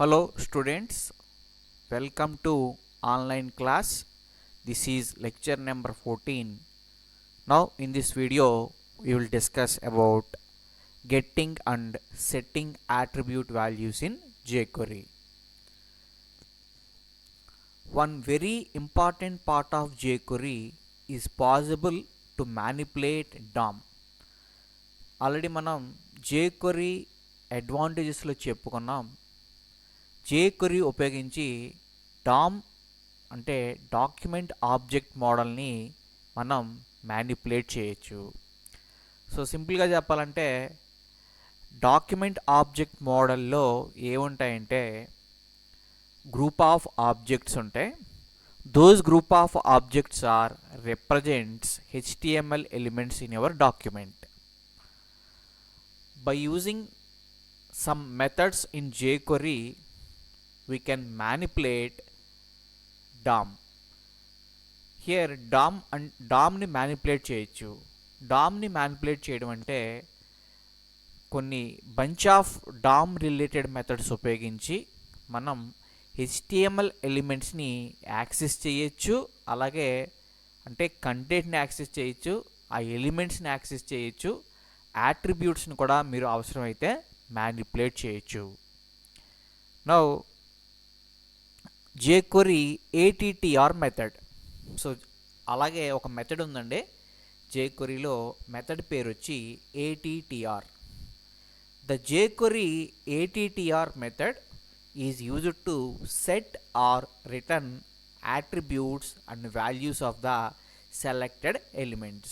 Hello students, welcome to online class. This is lecture number 14. Now in this video we will discuss about getting and setting attribute values in jQuery. One very important part of jQuery is possible to manipulate DOM. Already మనం jQuery అడ్వాంటేజెస్లో చెప్పుకున్నాం. jQuery ఉపయోగించి DOM అంటే document object మోడల్ని మనం manipulate చేయొచ్చు. So సింపుల్గా చెప్పాలంటే document object మోడల్లో ఏముంటాయంటే గ్రూప్ ఆఫ్ ఆబ్జెక్ట్స్ ఉంటాయి. Those group of objects are represents HTML elements in your document. By using some methods in jQuery, we can manipulate DOM. Here DOM ని manipulate చేయొచ్చు. DOM ని manipulate చేయడం అంటే కొన్ని bunch of DOM related methods ఉపయోగించి మనం HTML ఎలిమెంట్స్ని access చేయొచ్చు. అలాగే అంటే కంటెంట్ని యాక్సెస్ చేయొచ్చు, ఆ ఎలిమెంట్స్ని యాక్సెస్ చేయొచ్చు, యాట్రిబ్యూట్స్ని కూడా మీరు అవసరమైతే మ్యానిపులేట్ చేయొచ్చు. Now jQuery ATTR method. So అలాగే ఒక మెథడ్ ఉందండి jQueryలో, మెథడ్ పేరు వచ్చి ATTR. The jQuery ATTR method is used to set or return attributes and values of the selected elements.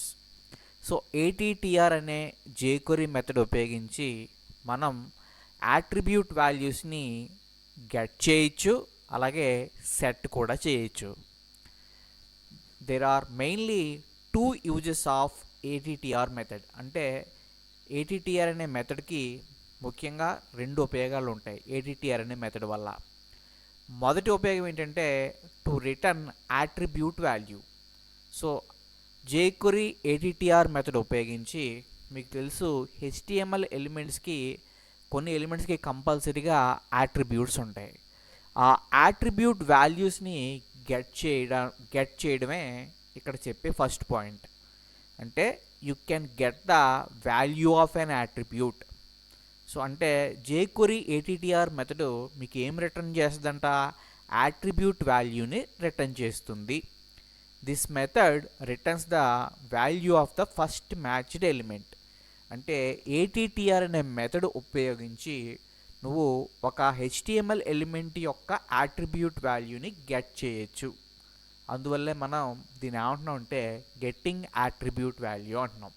So ATTR అనే jQuery మెథడ్ ఉపయోగించి మనం యాట్రిబ్యూట్ వాల్యూస్ని గెట్ చేయొచ్చు, అలాగే సెట్ కూడా చేయొచ్చు. There are mainly two uses of ATTR method. అంటే ATTR అనే మెథడ్కి ముఖ్యంగా రెండు ఉపయోగాలు ఉంటాయి ATTR అనే మెథడ్ వల్ల. మొదటి ఉపయోగం ఏంటంటే to return attribute value. So jQuery ATTR method ఉపయోగించి మీకు తెలుసు HTML ఎలిమెంట్స్కి కొన్ని ఎలిమెంట్స్కి కంపల్సరీగా యాట్రిబ్యూట్స్ ఉంటాయి. ఆ యాట్రిబ్యూట్ వాల్యూస్ని గెట్ చేయడమే ఇక్కడ చెప్పే ఫస్ట్ పాయింట్. అంటే you can get the value of an attribute. So అంటే jQuery ATTR మెథడ్ మీకు ఏం రిటర్న్ చేస్తుందంట, యాట్రిబ్యూట్ వాల్యూని రిటర్న్ చేస్తుంది. This method returns the value of the first matched element. అంటే ATTR అనే మెథడ్ ఉపయోగించి నువ్వు ఒక HTML ఎలిమెంట్ యొక్క యాట్రిబ్యూట్ వాల్యూని గెట్ చేయొచ్చు. అందువల్లే మనం దీన్ని ఏమంటున్నాం అంటే గెట్టింగ్ యాట్రిబ్యూట్ వాల్యూ అంటున్నాం.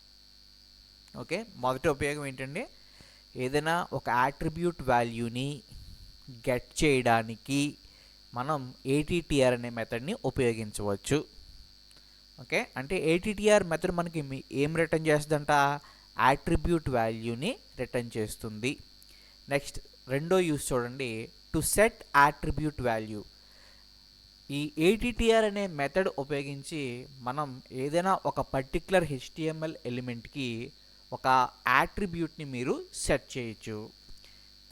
ఓకే, మొదటి ఉపయోగం ఏంటంటే ఏదైనా ఒక యాట్రిబ్యూట్ వాల్యూని గెట్ చేయడానికి మనం ATTR అనే మెథడ్ని ఉపయోగించవచ్చు. ఓకే, అంటే ATTR మెథడ్ మనకి ఏం రిటర్న్ చేస్తుందంట, యాట్రిబ్యూట్ వాల్యూని రిటర్న్ చేస్తుంది. నెక్స్ట్ రెండో యూస్ చూడండి, టు సెట్ యాట్రిబ్యూట్ వాల్యూ. ఈ ATTR అనే మెథడ్ ఉపయోగించి మనం ఏదైనా ఒక పర్టిక్యులర్ HTML ఎలిమెంట్కి ఒక యాట్రిబ్యూట్ని మీరు సెట్ చేయొచ్చు.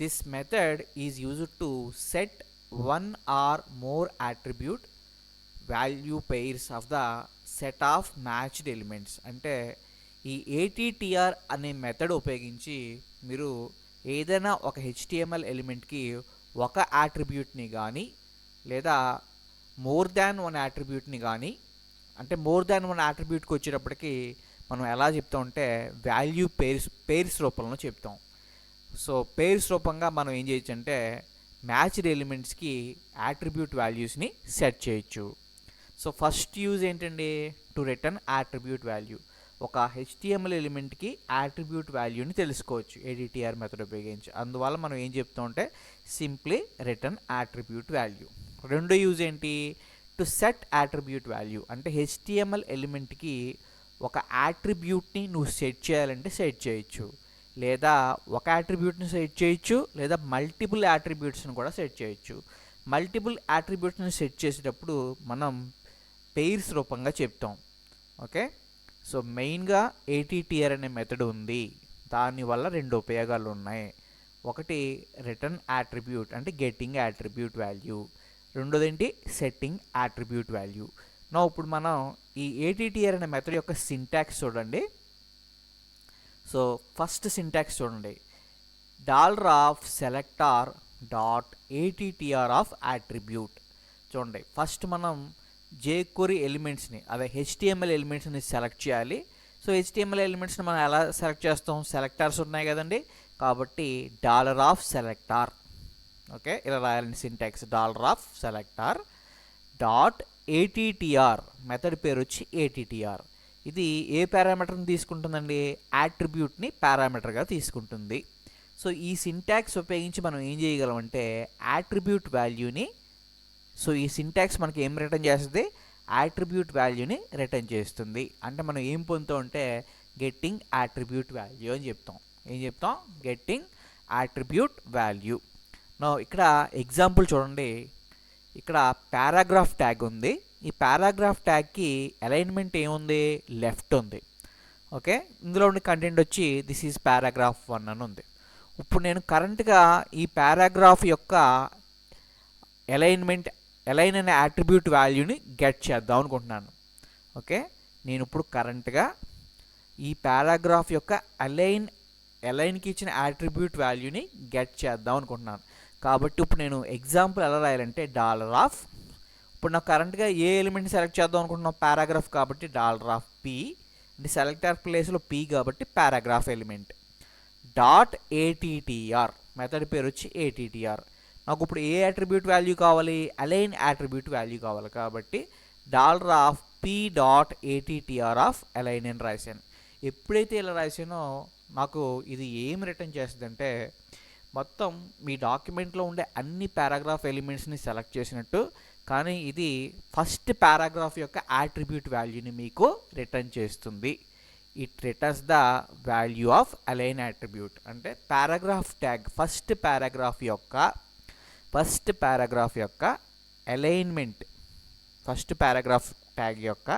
This method is used to set one or more attribute value pairs of the set of matched elements. అంటే ఈ ATTR అనే మెథడ్ ఉపయోగించి మీరు ఏదైనా ఒక HTML ఎలిమెంట్కి ఒక యాట్రిబ్యూట్ని కానీ లేదా మోర్ దాన్ వన్ యాట్రిబ్యూట్ని కానీ, అంటే మోర్ దాన్ వన్ యాట్రిబ్యూట్కి వచ్చేటప్పటికి మనం ఎలా చెప్తామంటే వాల్యూ పేర్స్ రూపంలో చెప్తాం. సో పేర్స్ రూపంగా మనం ఏం చేయొచ్చు అంటే మ్యాచ్డ్ ఎలిమెంట్స్కి యాట్రిబ్యూట్ వాల్యూస్ని సెట్ చేయొచ్చు. సో ఫస్ట్ యూజ్ ఏంటండి, టు రిటర్న్ యాట్రిబ్యూట్ వాల్యూ. ఒక HTML ఎలిమెంట్కి యాట్రిబ్యూట్ వాల్యూని తెలుసుకోవచ్చు ATTR మెథడ్ ఉపయోగించి. అందువల్ల మనం ఏం చెప్తామంటే సింప్లీ రిటర్న్ యాట్రిబ్యూట్ వాల్యూ. రెండో యూజ్ ఏంటి, టు సెట్ యాట్రిబ్యూట్ వాల్యూ. అంటే HTML ఎలిమెంట్కి ఒక యాట్రిబ్యూట్ని నువ్వు సెట్ చేయాలంటే సెట్ చేయొచ్చు, లేదా ఒక యాట్రిబ్యూట్ని సెట్ చేయొచ్చు, లేదా మల్టిపుల్ యాట్రిబ్యూట్స్ని కూడా సెట్ చేయొచ్చు. మల్టిపుల్ యాట్రిబ్యూట్స్ని సెట్ చేసేటప్పుడు మనం పెయిర్స్ రూపంగా చెప్తాం. ఓకే, సో మెయిన్గా ATTR అనే మెథడ్ ఉంది, దానివల్ల రెండు ఉపయోగాలు ఉన్నాయి. ఒకటి రిటర్న్ యాట్రిబ్యూట్ అంటే గెట్టింగ్ యాట్రిబ్యూట్ వాల్యూ, రెండోది ఏంటి సెట్టింగ్ యాట్రిబ్యూట్ వాల్యూ. నా ఇప్పుడు మనం ఈ ఏటీటీఆర్ అనే మెథడ్ యొక్క సింటాక్స్ చూడండి. సో ఫస్ట్ సింటాక్స్ చూడండి, $selector dot ATTR of attribute. చూడండి ఫస్ట్ మనం jQuery ఎలిమెంట్స్ని అదే HTML ఎలిమెంట్స్ని సెలెక్ట్ చేయాలి. సో HTML ఎలిమెంట్స్ని మనం ఎలా సెలెక్ట్ చేస్తాం, సెలెక్టార్స్ ఉన్నాయి కదండి, కాబట్టి $selector, ఓకే ఇలా రాయాలండి సింటాక్స్, $selector డాట్ ఏటీటీఆర్, మెథడ్ పేరు వచ్చి ఏటీటీఆర్. ఇది ఏ పారామీటర్ని తీసుకుంటుందండి, యాట్రిబ్యూట్ని పారామీటర్గా తీసుకుంటుంది. సో ఈ సింటాక్స్ ఉపయోగించి మనం ఏం చేయగలమంటే యాట్రిబ్యూట్ వాల్యూని, సో ఈ సింటాక్స్ మనకి ఏం రిటర్న్ చేస్తుంది, యాట్రిబ్యూట్ వాల్యూని రిటర్న్ చేస్తుంది. అంటే మనం ఏం పొందుతాం అంటే గెట్టింగ్ యాట్రిబ్యూట్ వాల్యూ అని చెప్తాం. ఏం చెప్తాం, గెట్టింగ్ యాట్రిబ్యూట్ వాల్యూ. నా ఇక్కడ ఎగ్జాంపుల్ చూడండి, ఇక్కడ పారాగ్రాఫ్ ట్యాగ్ ఉంది. ఈ పారాగ్రాఫ్ ట్యాగ్కి అలైన్మెంట్ ఏముంది, లెఫ్ట్ ఉంది. ఓకే ఇందులో ఉండే కంటెంట్ వచ్చి దిస్ ఈజ్ పారాగ్రాఫ్ 1 అని ఉంది. ఇప్పుడు నేను కరెంట్గా ఈ పారాగ్రాఫ్ యొక్క అలైన్ అనే యాట్రిబ్యూట్ వాల్యూని గెట్ చేద్దాం అనుకుంటున్నాను. ఓకే నేను ఇప్పుడు కరెంట్గా ఈ పారాగ్రాఫ్ యొక్క అలైన్కి ఇచ్చిన యాట్రిబ్యూట్ వాల్యూని గెట్ చేద్దాం అనుకుంటున్నాను. కాబట్టి ఇప్పుడు నేను ఎగ్జాంపుల్ ఎలా రాయాలంటే ఇప్పుడు నాకు కరెంట్గా ఏ ఎలిమెంట్ని సెలెక్ట్ చేద్దాం అనుకుంటున్నాం, పారాగ్రాఫ్ కాబట్టి $p, అంటే సెలెక్టర్ ప్లేస్లో p కాబట్టి పారాగ్రాఫ్ ఎలిమెంట్ డాట్ ఏటీటీఆర్, మెథడ్ పేరు వచ్చి ఏటీటీఆర్. నాకు ఇప్పుడు ఏ అట్రిబ్యూట్ వాల్యూ కావాలి, అలైన్ అట్రిబ్యూట్ వాల్యూ కావాలి, కాబట్టి $p dot ATTR of align అని రాశాను. ఎప్పుడైతే ఇలా రాశానో నాకు ఇది ఏం రిటర్న్ చేస్తుందంటే మొత్తం మీ డాక్యుమెంట్లో ఉండే అన్ని పారాగ్రాఫ్ ఎలిమెంట్స్ని సెలెక్ట్ చేసినట్టు, కానీ ఇది ఫస్ట్ పారాగ్రాఫ్ యొక్క యాట్రిబ్యూట్ వాల్యూని మీకు రిటర్న్ చేస్తుంది. It returns the value of align attribute. అంటే పారాగ్రాఫ్ ట్యాగ్ ఫస్ట్ పారాగ్రాఫ్ యొక్క అలైన్మెంట్, ఫస్ట్ పారాగ్రాఫ్ ట్యాగ్ యొక్క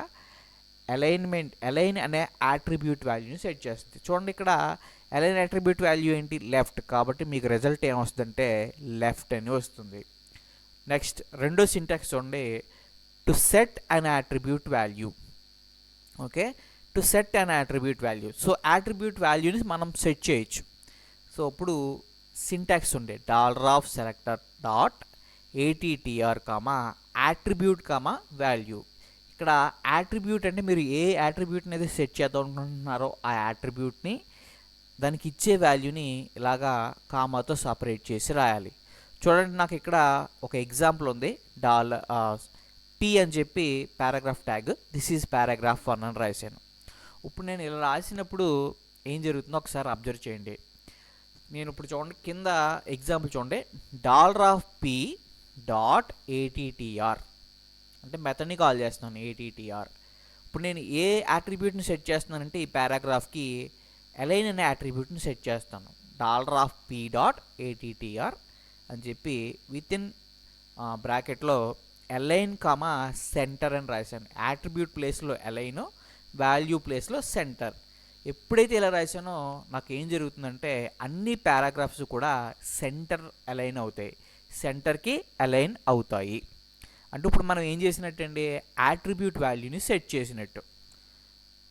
అలైన్ అనే యాట్రిబ్యూట్ వాల్యూని సెట్ చేస్తుంది. చూడండి ఇక్కడ అలైన్ యాట్రిబ్యూట్ వాల్యూ ఏంటి, లెఫ్ట్, కాబట్టి మీకు రిజల్ట్ ఏమొస్తుందంటే లెఫ్ట్ అని వస్తుంది. నెక్స్ట్ రెండో సింటాక్స్ చూడండి, to set an attribute value. Okay to set an attribute value, so attribute వాల్యూని మనం సెట్ చేయొచ్చు. సో ఇప్పుడు సింటాక్స్ ఉండే $selector డాట్ ఏటీటీఆర్ యాట్రిబ్యూట్ వాల్యూ. ఇక్కడ యాట్రిబ్యూట్ అంటే మీరు ఏ యాట్రిబ్యూట్ని అయితే సెట్ చేద్దాం అనుకుంటున్నారో ఆ యాట్రిబ్యూట్ని దానికి ఇచ్చే వాల్యూని ఇలాగా కామాతో సపరేట్ చేసి రాయాలి. చూడండి నాకు ఇక్కడ ఒక ఎగ్జాంపుల్ ఉంది, p అని చెప్పి paragraph tag, this is paragraph 1 అని రాశాను. ఇప్పుడు నేను ఇలా రాసినప్పుడు ఏం జరుగుతుందో ఒకసారి అబ్జర్వ్ చేయండి. నేను ఇప్పుడు చూడండి కింద ఎగ్జాంపుల్ చూడండి, $p డాట్ ఏటీటీఆర్, అంటే మెథడ్ని కాల్ చేస్తున్నాను ఏటీటీఆర్. ఇప్పుడు నేను ఏ యాట్రిబ్యూట్ని సెట్ చేస్తున్నానంటే ఈ పారాగ్రాఫ్కి అలైన్ అనే యాట్రిబ్యూట్ని సెట్ చేస్తాను. $p డాట్ ఏటీటీఆర్ అని చెప్పి విత్ ఇన్ బ్రాకెట్లో అలైన్ సెంటర్ అని రాశాను. యాట్రిబ్యూట్ ప్లేస్లో అలైన్, వాల్యూ ప్లేస్లో సెంటర్. ఎప్పుడైతే ఇలా రాశానో నాకు ఏం జరుగుతుందంటే అన్ని పారాగ్రాఫ్స్ కూడా సెంటర్ అలైన్ అవుతాయి, సెంటర్కి అలైన్ అవుతాయి. అంటే ఇప్పుడు మనం ఏం చేసినట్టు అండి, యాట్రిబ్యూట్ వాల్యూని సెట్ చేసినట్టు.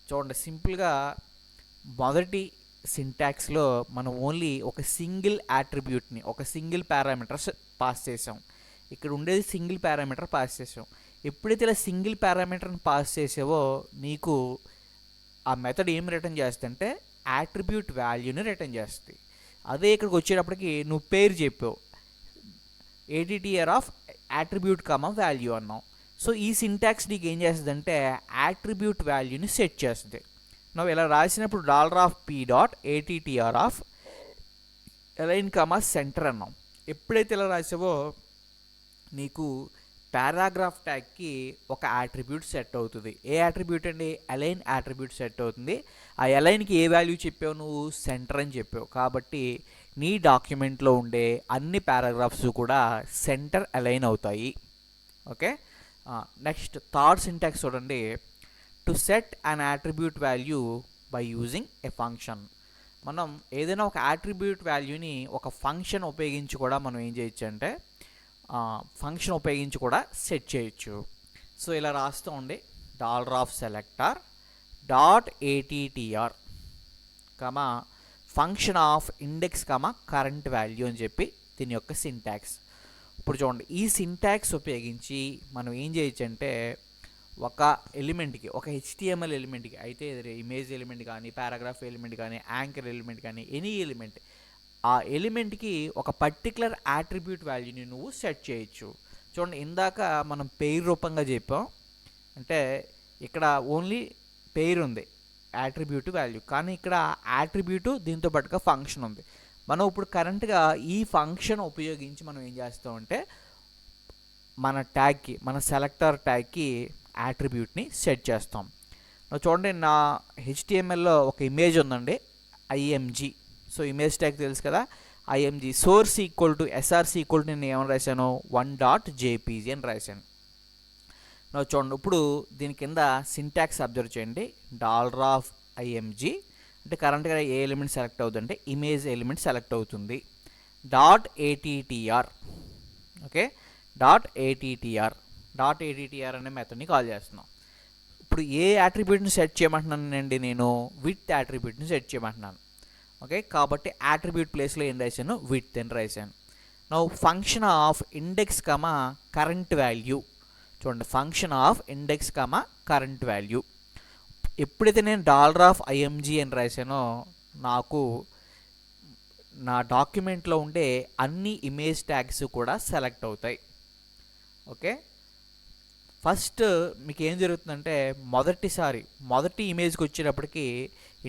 చూడండి సింపుల్గా మొదటి సింటాక్స్లో మనం ఓన్లీ ఒక సింగిల్ యాట్రిబ్యూట్ని, ఒక సింగిల్ పారామీటర్స్ పాస్ చేసాం. ఇక్కడ ఉండేది సింగిల్ పారామీటర్ పాస్ చేసాం. ఎప్పుడైతే ఇలా సింగిల్ పారామీటర్ని పాస్ చేసావో నీకు ఆ మెథడ్ ఏం రిటర్న్ చేస్తుందంటే యాట్రిబ్యూట్ వాల్యూని రిటర్న్ చేస్తుంది. అదే ఇక్కడికి వచ్చేటప్పటికి నువ్వు పేరు చెప్పావు, ఏటీటీఆర్ ఆఫ్ యాట్రిబ్యూట్ వాల్యూ అన్నావు. సో ఈ సింటాక్స్ నీకు ఏం చేస్తుందంటే యాట్రిబ్యూట్ వాల్యూని సెట్ చేస్తుంది. నువ్వు ఇలా రాసినప్పుడు $p dot ATTR of align centre అన్నాం. ఎప్పుడైతే ఇలా రాసావో నీకు పారాగ్రాఫ్ ట్యాగ్కి ఒక యాట్రిబ్యూట్ సెట్ అవుతుంది. ఏ యాట్రిబ్యూట్ అండి, అలైన్ యాట్రిబ్యూట్ సెట్ అవుతుంది. ఆ అలైన్కి ఏ వాల్యూ చెప్పావు నువ్వు, సెంటర్ అని చెప్పావు. కాబట్టి నీ డాక్యుమెంట్లో ఉండే అన్ని పారాగ్రాఫ్స్ కూడా సెంటర్ అలైన్ అవుతాయి. ఓకే నెక్స్ట్ థర్డ్ సింటాక్స్ చూడండి, to set an attribute value by using a function. మనం ఏదైనా ఒక యాట్రిబ్యూట్ వాల్యూని ఒక ఫంక్షన్ ఉపయోగించి కూడా మనం ఏం చేయొచ్చు అంటే ఫంక్షన్ ఉపయోగించి కూడా సెట్ చేయొచ్చు. సో ఇలా రాస్తూ ఉండి $సెలెక్టర్ dot ATTR comma function of index comma current value అని చెప్పి దీని యొక్క సింటాక్స్. ఇప్పుడు చూడండి, ఈ సింటాక్స్ ఉపయోగించి మనం ఏం చేయొచ్చు అంటే ఒక ఎలిమెంట్కి, ఒక HTML ఎలిమెంట్కి అయితే ఇమేజ్ ఎలిమెంట్ కానీ, పారాగ్రాఫ్ ఎలిమెంట్ కానీ, యాంకర్ ఎలిమెంట్ కానీ, ఎనీ ఎలిమెంట్, ఆ ఎలిమెంట్కి ఒక పర్టికులర్ యాట్రిబ్యూట్ వాల్యూని నువ్వు సెట్ చేయొచ్చు. చూడండి, ఇందాక మనం పేరు రూపంగా చెప్పాం, అంటే ఇక్కడ ఓన్లీ పేరు ఉంది యాట్రిబ్యూట్ వాల్యూ, కానీ ఇక్కడ యాట్రిబ్యూట్ దీంతో పాటుగా ఫంక్షన్ ఉంది. మనం ఇప్పుడు కరెంట్గా ఈ ఫంక్షన్ ఉపయోగించి మనం ఏం చేస్తామంటే మన ట్యాగ్కి, మన సెలెక్టర్ ట్యాగ్కి యాట్రిబ్యూట్ని సెట్ చేస్తాం. చూడండి, నా HTMLలో ఒక ఇమేజ్ ఉందండి, IMG. సో ఇమేజ్ ట్యాగ్ తెలుసు కదా, IMG source equal to SRC equal to నేను ఏమని రాశాను, 1.jpg అని రాశాను. చూడండి, ఇప్పుడు దీని కింద సింటాక్స్ అబ్జర్వ్ చేయండి. $IMG అంటే కరెంట్గా ఏ ఎలిమెంట్ సెలెక్ట్ అవుతుందంటే ఇమేజ్ ఎలిమెంట్ సెలెక్ట్ అవుతుంది. .attr ఓకే, .attr అనే మెథడ్ని కాల్ చేస్తున్నాం. ఇప్పుడు ఏ యాట్రిబ్యూట్ని సెట్ చేయమంటున్నానండి, నేను విత్ యాట్రిబ్యూట్ని సెట్ చేయమంటున్నాను. ఓకే, కాబట్టి యాట్రిబ్యూట్ ప్లేస్లో ఏం రాశాను, విత్ అని రాశాను. Now function of index comma current value. చూడండి, function of index comma current value. ఎప్పుడైతే నేను $IMG అని రాశానో నాకు నా డాక్యుమెంట్లో ఉండే అన్ని ఇమేజ్ ట్యాగ్స్ కూడా సెలెక్ట్ అవుతాయి. ఓకే, ఫస్ట్ మీకు ఏం జరుగుతుందంటే మొదటి ఇమేజ్కి వచ్చేటప్పటికి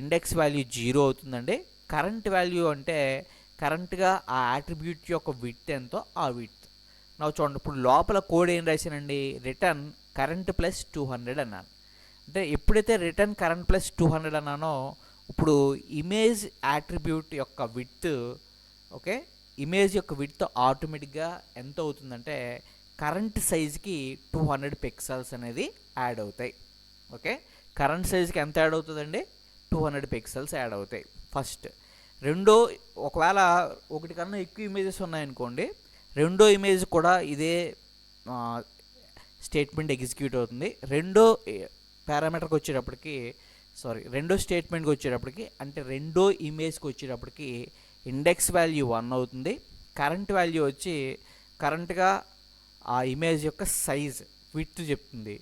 ఇండెక్స్ వాల్యూ 0 అవుతుందండి. కరెంట్ వాల్యూ అంటే కరెంట్గా ఆ యాట్రిబ్యూట్ యొక్క విడ్త్ ఎంతో ఆ విడ్త్. నాకు చూడండి, ఇప్పుడు లోపల కోడ్ ఏం రాశానండి, రిటర్న్ కరెంట్ ప్లస్ 200 అన్నాను. అంటే ఎప్పుడైతే రిటర్న్ కరెంట్ ప్లస్ 200 అన్నానో ఇప్పుడు ఇమేజ్ యాట్రిబ్యూట్ యొక్క విడ్త్, ఓకే, ఇమేజ్ యొక్క విడ్త్ ఆటోమేటిక్గా ఎంత అవుతుందంటే కరెంట్ సైజ్కి 200 పిక్సెల్స్ అనేది యాడ్ అవుతాయి. ఓకే, కరెంట్ సైజ్కి ఎంత యాడ్ అవుతుందండి, 200 పిక్సెల్స్ యాడ్ అవుతాయి. ఫస్ట్ ఒకవేళ ఒకటి కన్నా ఎక్కువ ఇమేజెస్ ఉన్నాయనుకోండి, రెండో ఇమేజ్ కూడా ఇదే స్టేట్మెంట్ ఎగ్జిక్యూట్ అవుతుంది. రెండో స్టేట్మెంట్కి వచ్చేటప్పటికి అంటే రెండో ఇమేజ్కి వచ్చేటప్పటికి ఇండెక్స్ వాల్యూ 1 అవుతుంది. కరెంట్ వాల్యూ వచ్చి కరెంట్గా ఆ ఇమేజ్ యొక్క సైజ్ విడ్త్ చెప్తుంది.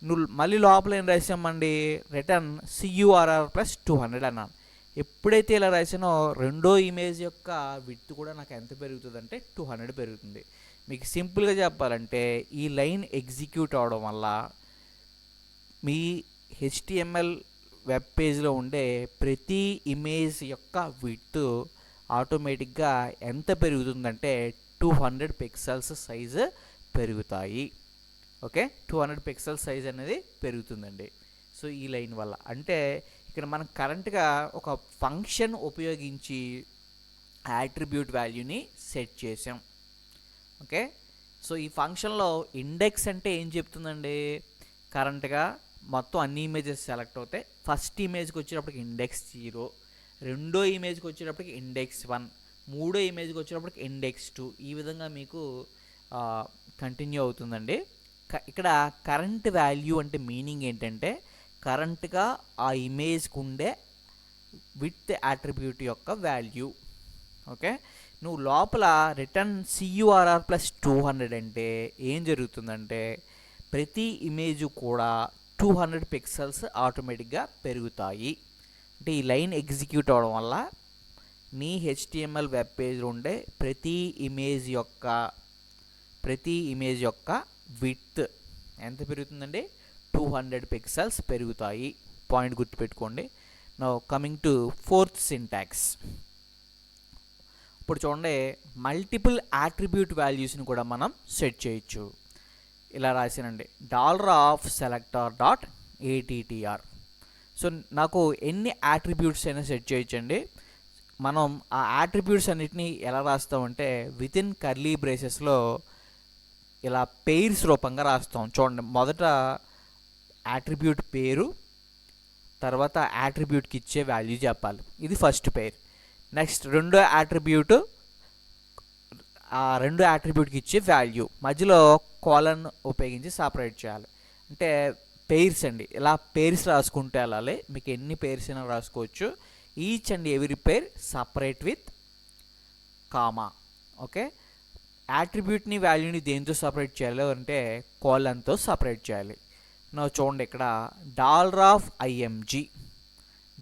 నువ్వు మళ్ళీ లోపల ఏం రాసామండి, రిటర్న్ CURR ప్లస్ 200 అన్నాను. ఎప్పుడైతే ఇలా రాసానో రెండో ఇమేజ్ యొక్క విడ్త్ కూడా నాకు ఎంత పెరుగుతుందంటే 200 పెరుగుతుంది. మీకు సింపుల్గా చెప్పాలంటే ఈ లైన్ ఎగ్జిక్యూట్ అవడం వల్ల మీ HTML వెబ్ పేజ్లో ఉండే ప్రతి ఇమేజ్ యొక్క విడ్త్ ఆటోమేటిక్గా ఎంత పెరుగుతుందంటే 200 పిక్సెల్స్ సైజు పెరుగుతాయి. ఓకే, 200 పిక్సెల్ సైజ్ అనేది పెరుగుతుందండి. సో ఈ లైన్ వల్ల అంటే ఇక్కడ మనం కరెంట్గా ఒక ఫంక్షన్ ఉపయోగించి యాట్రిబ్యూట్ వాల్యూని సెట్ చేసాం. ఓకే, సో ఈ ఫంక్షన్లో ఇండెక్స్ అంటే ఏం చెప్తుందండి, కరెంట్గా మొత్తం అన్ని ఇమేజెస్ సెలెక్ట్ అవుతాయి. ఫస్ట్ ఇమేజ్కి వచ్చేటప్పటికి ఇండెక్స్ 0, రెండో ఇమేజ్కి వచ్చేటప్పటికి ఇండెక్స్ 1, మూడో ఇమేజ్కి వచ్చేటప్పటికి ఇండెక్స్ 2, ఈ విధంగా మీకు కంటిన్యూ అవుతుందండి. ఇక్కడ కరెంట్ వాల్యూ అంటే మీనింగ్ ఏంటంటే కరెంట్గా ఆ ఇమేజ్కి ఉండే విత్ యాట్రిబ్యూట్ యొక్క వాల్యూ. ఓకే, నువ్వు లోపల రిటర్న్ CURR ప్లస్ 200 అంటే ఏం జరుగుతుందంటే ప్రతి ఇమేజ్ కూడా 200 పిక్సెల్స్ ఆటోమేటిక్గా పెరుగుతాయి. అంటే ఈ లైన్ ఎగ్జిక్యూట్ అవ్వడం వల్ల నీ HTML వెబ్ పేజ్లో ఉండే ప్రతి ఇమేజ్ యొక్క విడ్త్ ఎంత పెరుగుతుందండి, 200 పిక్సెల్స్ పెరుగుతాయి. పాయింట్ గుర్తుపెట్టుకోండి. Now coming to fourth syntax. ఇప్పుడు చూడండి, మల్టిపుల్ యాట్రిబ్యూట్ వాల్యూస్ని కూడా మనం సెట్ చేయొచ్చు. ఇలా రాసానండి, $selector.attr. సో నాకు ఎన్ని యాట్రిబ్యూట్స్ అయినా సెట్ చేయొచ్చండి. మనం ఆ యాట్రిబ్యూట్స్ అన్నిటినీ ఎలా రాస్తామంటే వితిన్ కర్లీ బ్రేసెస్లో ఇలా పెయిర్స్ రూపంగా రాస్తాం. చూడండి, మొదట యాట్రిబ్యూట్ పేరు తర్వాత యాట్రిబ్యూట్కి ఇచ్చే వాల్యూ చెప్పాలి. ఇది ఫస్ట్ పెయిర్. నెక్స్ట్ రెండో యాట్రిబ్యూట్, ఆ రెండు యాట్రిబ్యూట్కి ఇచ్చే వాల్యూ మధ్యలో కోలన్ ఉపయోగించి సపరేట్ చేయాలి. అంటే పెయిర్స్ అండి, ఇలా పెయిర్స్ రాసుకుంటూ వెళ్ళాలి. మీకు ఎన్ని పెయిర్స్ అయినా రాసుకోవచ్చు. Each and every pair separate with comma. Okay, యాట్రిబ్యూట్ని వాల్యూని దేంతో సపరేట్ చేయాలి అంటే కోలన్తో సపరేట్ చేయాలి. నా చూడండి ఇక్కడ $img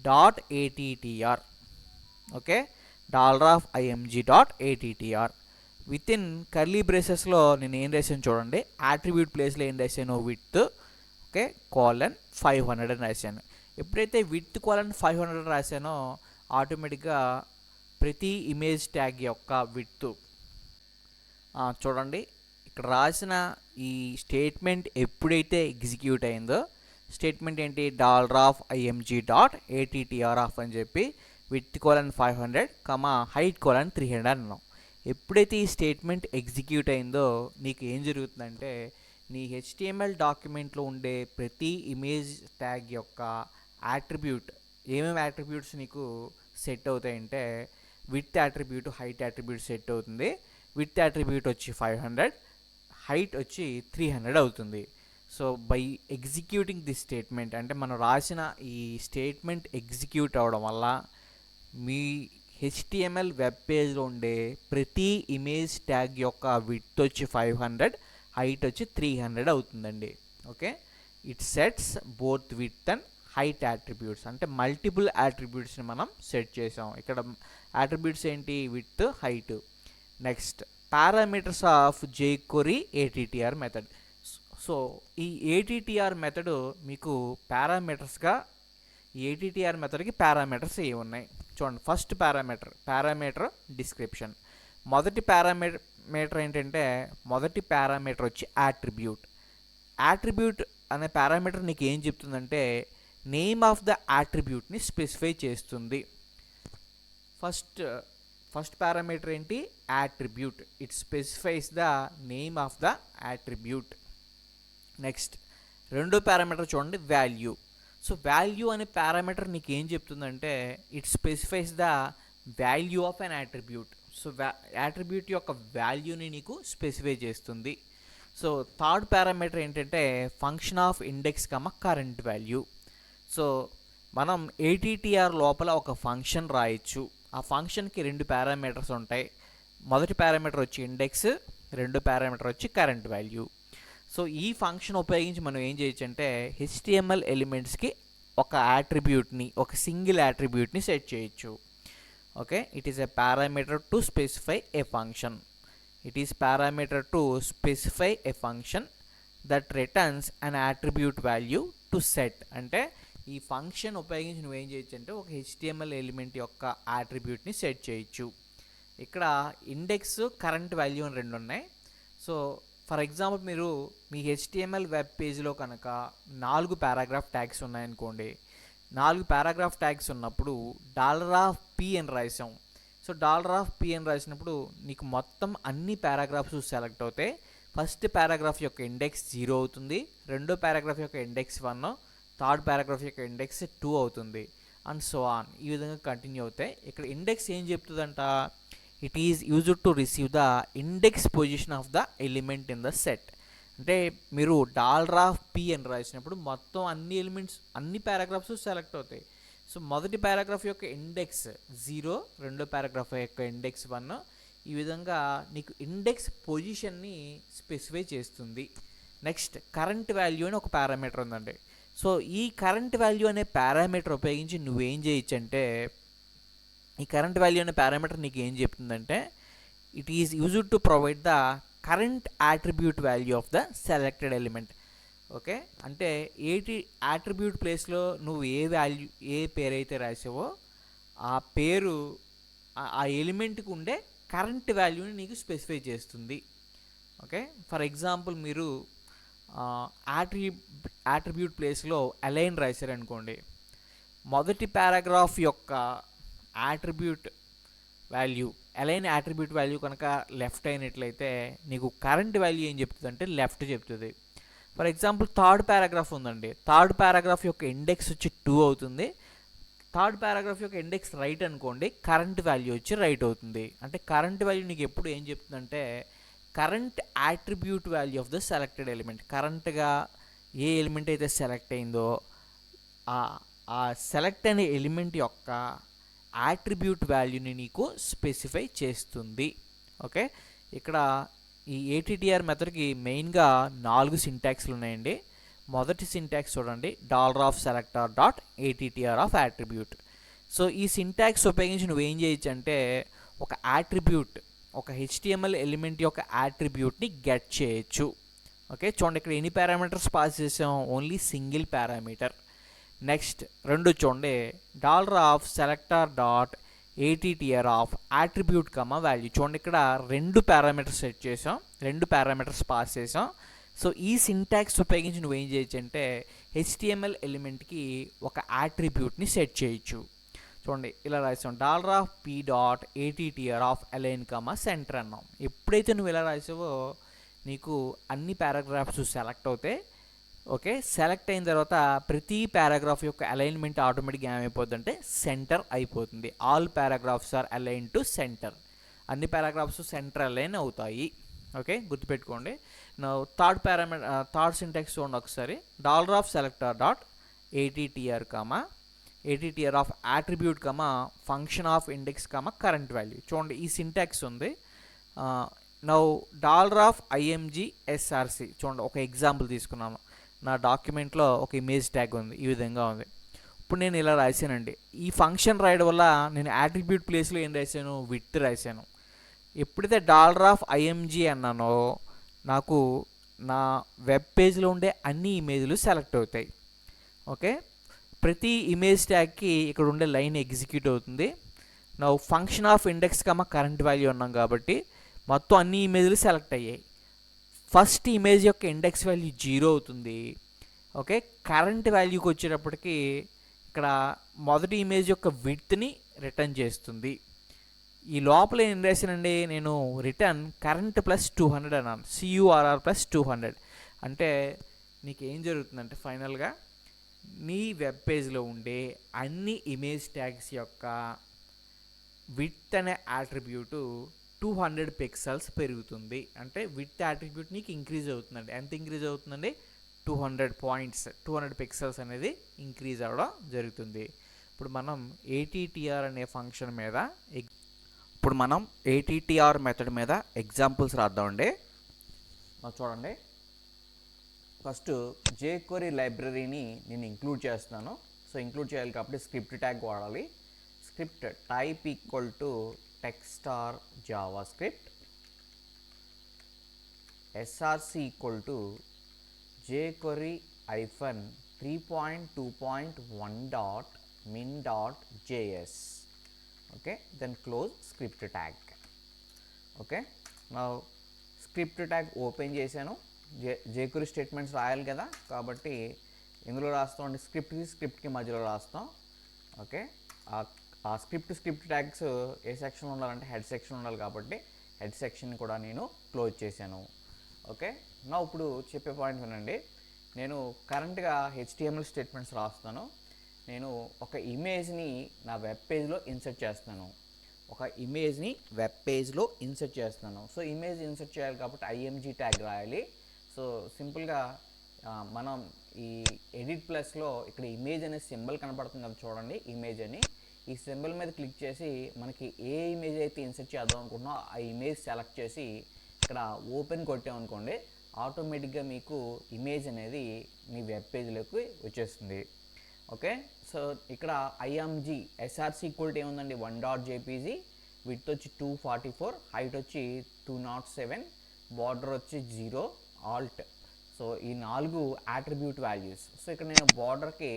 dot ATTR. Okay, $img dot ATTR with in curly బ్రేసెస్లో నేను ఏం రాశాను చూడండి. యాట్రిబ్యూట్ ప్లేస్లో ఏం రాశాను, విత్ ఓకే కోలన్ 500 అని రాశాను. ఎప్పుడైతే విత్ కోలన్ 500 రాశానో ఆటోమేటిక్గా ప్రతి ఇమేజ్ ట్యాగ్ యొక్క విత్ చూడండి ఇక్కడ రాసిన ఈ స్టేట్మెంట్ ఎప్పుడైతే ఎగ్జిక్యూట్ అయిందో, స్టేట్మెంట్ ఏంటి, $img డాట్ ATTR అని చెప్పి విత్ కోలన్ 500 హైట్ కోలన్ 300 అన్నాం. ఎప్పుడైతే ఈ స్టేట్మెంట్ ఎగ్జిక్యూట్ అయిందో నీకు ఏం జరుగుతుందంటే నీ HTML డాక్యుమెంట్లో ఉండే ప్రతి ఇమేజ్ ట్యాగ్ యొక్క యాట్రిబ్యూట్, ఏమేమి యాట్రిబ్యూట్స్ నీకు సెట్ అవుతాయంటే width attribute, height attribute set అవుతుంది. విత్ యాట్రిబ్యూట్ వచ్చి 500, హైట్ వచ్చి 300 అవుతుంది. So by executing this statement, అంటే మనం రాసిన ఈ స్టేట్మెంట్ ఎగ్జిక్యూట్ అవ్వడం వల్ల మీ HTML వెబ్ పేజ్లో ఉండే ప్రతి ఇమేజ్ ట్యాగ్ యొక్క విడ్త్ వచ్చి 500, హైట్ వచ్చి 300 అవుతుందండి. Okay, it sets both with and height attributes, అంటే మల్టిపుల్ యాట్రిబ్యూట్స్ని మనం సెట్ చేసాం. ఇక్కడ యాట్రిబ్యూట్స్ ఏంటి, with, height. Next parameters of jQuery ATTR method. So ఈ ATTR మెథడ్ మీకు పారామీటర్స్గా, ఈ ATTR మెథడ్కి పారామీటర్స్ ఏమి ఉన్నాయి చూడండి. First parameter description. మొదటి పారామీటర్ ఏంటంటే, మొదటి పారామీటర్ వచ్చి యాట్రిబ్యూట్. యాట్రిబ్యూట్ అనే పారామీటర్ నీకు ఏం చెప్తుందంటే నేమ్ ఆఫ్ ద యాట్రిబ్యూట్ని స్పెసిఫై చేస్తుంది. ఫస్ట్ పారామీటర్ ఏంటి, attribute. It specifies the name of the attribute. Next రెండో పారామీటర్ చూడండి, వాల్యూ. సో వాల్యూ అనే పారామీటర్ నీకు ఏం చెప్తుందంటే it specifies the value of an attribute. So attribute యొక్క వాల్యూని నీకు స్పెసిఫై చేస్తుంది. సో థర్డ్ పారామీటర్ ఏంటంటే function of index current value. So మనం ATTR లోపల ఒక ఫంక్షన్ రాయొచ్చు. ఆ ఫంక్షన్కి రెండు పారామీటర్స్ ఉంటాయి. మొదటి పారామీటర్ వచ్చి ఇండెక్స్, రెండో పారామీటర్ వచ్చి కరెంట్ వాల్యూ. సో ఈ ఫంక్షన్ ఉపయోగించి మనం ఏం చేయొచ్చు అంటే HTML ఎలిమెంట్స్కి ఒక యాట్రిబ్యూట్ని, ఒక సింగిల్ యాట్రిబ్యూట్ని సెట్ చేయొచ్చు. Okay, it is a parameter to specify A function. It is parameter to specify A function that returns an attribute value to set. అంటే ఈ ఫంక్షన్ ఉపయోగించి నువ్వేం చేయొచ్చు అంటే ఒక HTML ఎలిమెంట్ యొక్క యాట్రిబ్యూట్ని సెట్ చేయొచ్చు. ఇక్కడ ఇండెక్స్, కరెంట్ వాల్యూ అని రెండు ఉన్నాయి. సో ఫర్ ఎగ్జాంపుల్ మీరు మీ HTML వెబ్ పేజ్లో కనుక 4 పారాగ్రాఫ్ ట్యాగ్స్ ఉన్నాయనుకోండి. 4 పారాగ్రాఫ్ ట్యాగ్స్ ఉన్నప్పుడు $p అని రాసాం. సో $p అని రాసినప్పుడు నీకు మొత్తం అన్ని పారాగ్రాఫ్స్ సెలెక్ట్ అవుతాయి. ఫస్ట్ పారాగ్రాఫ్ యొక్క ఇండెక్స్ 0 అవుతుంది, రెండో పారాగ్రాఫ్ యొక్క ఇండెక్స్ 1, థర్డ్ పారాగ్రాఫ్ యొక్క ఇండెక్స్ 2 అవుతుంది, అండ్ సో ఆన్. ఈ విధంగా కంటిన్యూ అవుతాయి. ఇక్కడ ఇండెక్స్ ఏం చెప్తుందంట, it is used to receive the index position of the element in the set. అంటే మీరు $p అని రాసినప్పుడు మొత్తం అన్ని ఎలిమెంట్స్, అన్ని పారాగ్రాఫ్స్ సెలెక్ట్ అవుతాయి. సో మొదటి పారాగ్రాఫ్ యొక్క ఇండెక్స్ 0, రెండో పారాగ్రాఫ్ యొక్క ఇండెక్స్ 1. ఈ విధంగా నీకు ఇండెక్స్ పొజిషన్ని స్పెసిఫై చేస్తుంది. నెక్స్ట్ కరెంట్ వాల్యూ అని ఒక పారామీటర్ ఉందండి. సో ఈ కరెంట్ వాల్యూ అనే పారామీటర్ ఉపయోగించి నువ్వేం చేయొచ్చు అంటే, ఈ కరెంట్ వాల్యూ అనే పారామీటర్ నీకు ఏం చెప్తుందంటే it is used to provide the current attribute value of the selected element. Okay, అంటే యాట్రిబ్యూట్ ప్లేస్లో నువ్వు ఏ పేరు అయితే రాసావో ఆ పేరు ఆ ఎలిమెంట్కి ఉండే కరెంట్ వాల్యూని నీకు స్పెసిఫై చేస్తుంది. ఓకే, ఫర్ ఎగ్జాంపుల్ మీరు యాట్రిబ్యూట్ ప్లేస్లో అలైన్ రాశారనుకోండి. మొదటి పారాగ్రాఫ్ యొక్క attribute value, align attribute value కనుక లెఫ్ట్ అయినట్లయితే నీకు కరెంట్ వాల్యూ ఏం చెప్తుంది అంటే లెఫ్ట్ చెప్తుంది. ఫర్ ఎగ్జాంపుల్ థర్డ్ పారాగ్రాఫ్ ఉందండి, థర్డ్ పారాగ్రాఫ్ యొక్క ఇండెక్స్ వచ్చి 2 అవుతుంది. థర్డ్ పారాగ్రాఫ్ యొక్క ఇండెక్స్ రైట్ అనుకోండి, కరెంట్ వాల్యూ వచ్చి రైట్ అవుతుంది. అంటే కరెంట్ వాల్యూ నీకు ఎప్పుడు ఏం చెప్తుందంటే current attribute value of the selected element, కరెంట్గా ఏ ఎలిమెంట్ అయితే సెలెక్ట్ అయిందో ఆ సెలెక్ట్ అయిన ఎలిమెంట్ యొక్క యాట్రిబ్యూట్ వాల్యూని నీకు స్పెసిఫై చేస్తుంది. ఓకే, ఇక్కడ ఈ ఏటీటీఆర్ మెథడ్కి మెయిన్గా 4 సింటాక్స్లు ఉన్నాయండి. మొదటి సింటాక్స్ చూడండి, $of_selector.attr of attribute. సో ఈ సింటాక్స్ ఉపయోగించి నువ్వేం చేయొచ్చు అంటే ఒక యాట్రిబ్యూట్, ఒక HTML ఎలిమెంట్ యొక్క యాట్రిబ్యూట్ని గెట్ చేయొచ్చు. ఓకే, చూడండి ఇక్కడ ఎన్ని పారామీటర్స్ పాస్ చేసాం, ఓన్లీ సింగిల్ పారామీటర్. నెక్స్ట్ రెండు చూడండి, $of_selector.attr of attribute, వాల్యూ. చూడండి ఇక్కడ 2 పారామీటర్స్ సెట్ చేసాం, 2 పారామీటర్స్ పాస్ చేసాం. సో ఈ సింటాక్స్ ఉపయోగించి నువ్వేం చేయొచ్చు అంటే HTML ఎలిమెంట్కి ఒక యాట్రిబ్యూట్ని సెట్ చేయొచ్చు. చూడండి ఇలా రాసాం, $p.attr of align, center అన్నాం. ఎప్పుడైతే నువ్వు ఇలా రాసావో నీకు అన్ని పారాగ్రాఫ్స్ సెలెక్ట్ అవుతాయి. ఓకే, సెలెక్ట్ అయిన తర్వాత ప్రతి పారాగ్రాఫ్ యొక్క అలైన్మెంట్ ఆటోమేటిక్గా ఏమైపోద్ది అంటే సెంటర్ అయిపోతుంది. All paragraphs are align to centre, అన్ని పారాగ్రాఫ్స్ సెంటర్ అలైన్ అవుతాయి. ఓకే, గుర్తుపెట్టుకోండి. థర్డ్ సింటాక్స్ చూడండి ఒకసారి, $of_selector.attr, attr of attribute, function of index, current value. చూడండి ఈ సింటాక్స్ ఉంది. నౌ $of_img_src, చూడండి ఒక ఎగ్జాంపుల్ తీసుకున్నాము. నా డాక్యుమెంట్లో ఒక ఇమేజ్ ట్యాగ్ ఉంది, ఈ విధంగా ఉంది. ఇప్పుడు నేను ఇలా రాశానండి. ఈ ఫంక్షన్ రాయడం వల్ల నేను యాట్రిబ్యూట్ ప్లేస్లో ఏం రాశాను, విత్ రాశాను. ఎప్పుడైతే $of_img అన్నానో నాకు నా వెబ్ పేజ్లో ఉండే అన్ని ఇమేజ్లు సెలెక్ట్ అవుతాయి. ఓకే, ప్రతి ఇమేజ్ ట్యాగ్కి ఇక్కడ ఉండే లైన్ ఎగ్జిక్యూట్ అవుతుంది. నా function of index, current value అన్నాం కాబట్టి మొత్తం అన్ని ఇమేజ్లు సెలెక్ట్ అయ్యాయి. ఫస్ట్ ఇమేజ్ యొక్క ఇండెక్స్ వాల్యూ 0 అవుతుంది. ఓకే, కరెంట్ వాల్యూకి వచ్చేటప్పటికి ఇక్కడ మొదటి ఇమేజ్ యొక్క విడ్త్ని రిటర్న్ చేస్తుంది. ఈ లోపల ఏం రాశానండి నేను, రిటర్న్ కరెంట్ +200 అన్నాను, CURR+200. అంటే నీకు ఏం జరుగుతుందంటే ఫైనల్గా నీ వెబ్ పేజ్లో ఉండే అన్ని ఇమేజ్ ట్యాగ్స్ యొక్క విడ్త్ అనే యాట్రిబ్యూటు 200 పిక్సెల్స్ పెరుగుతుంది. అంటే విడ్త్ యాట్రిబ్యూట్ నీకు ఇంక్రీజ్ అవుతుందండి. ఎంత ఇంక్రీజ్ అవుతుందండి, 200 పాయింట్స్, 200 పిక్సెల్స్ అనేది ఇంక్రీజ్ అవ్వడం జరుగుతుంది. ఇప్పుడు మనం ATTR అనే ఫంక్షన్ మీద, ఇప్పుడు మనం ATTR మెథడ్ మీద ఎగ్జాంపుల్స్ రాద్దామండి. చూడండి, ఫస్ట్ jQuery లైబ్రరీని నేను ఇంక్లూడ్ చేస్తున్నాను. సో ఇంక్లూడ్ చేయాలి కాబట్టి స్క్రిప్ట్ ట్యాగ్ వాడాలి. Script type equal to text or javascript, src equal to jQuery-3.2.1.min.js. okay, then close script tag. okay, now script tag open చేశాను. jQuery statements రాయాలి కదా, కాబట్టి ఇందులో రాస్తాం, స్క్రిప్ట్కి మధ్యలో రాస్తాం. ఓకే, ఆ స్క్రిప్ట్ ట్యాగ్స్ ఏ సెక్షన్ ఉండాలంటే హెడ్ సెక్షన్ ఉండాలి, కాబట్టి హెడ్ సెక్షన్ కూడా నేను క్లోజ్ చేశాను. ఓకే, నా ఇప్పుడు చెప్పే పాయింట్ వినండి. నేను కరెంట్గా HTML స్టేట్మెంట్స్ రాస్తాను. నేను ఒక ఇమేజ్ని నా వెబ్ పేజ్లో ఇన్సర్ట్ చేస్తాను. సో ఇమేజ్ ఇన్సర్ట్ చేయాలి కాబట్టి IMG ట్యాగ్ రాయాలి. సో సింపుల్గా మనం ఈ ఎడిట్ ప్లస్లో ఇక్కడ ఇమేజ్ అనే సింబల్ కనపడుతుంది కదా, చూడండి ఇమేజ్ అని. ఈ సింబల్ మీద క్లిక్ చేసి మనకి ఏ ఇమేజ్ అయితే ఇన్సర్ట్ చేద్దాం అనుకుంటున్నామో ఆ ఇమేజ్ సెలెక్ట్ చేసి ఇక్కడ ఓపెన్ కొట్టామనుకోండి, ఆటోమేటిక్గా మీకు ఇమేజ్ అనేది మీ వెబ్ పేజ్లోకి వచ్చేస్తుంది. ఓకే, సో ఇక్కడ IMG SRC ఈక్వల్ టు ఏముందండి, 1.jpg, విడ్త్ వచ్చి 244, హైట్ వచ్చి 207, బార్డర్ వచ్చి 0, ఆల్ట్. సో ఈ 4 యాట్రిబ్యూట్ వాల్యూస్. సో ఇక్కడ నేను బార్డర్కి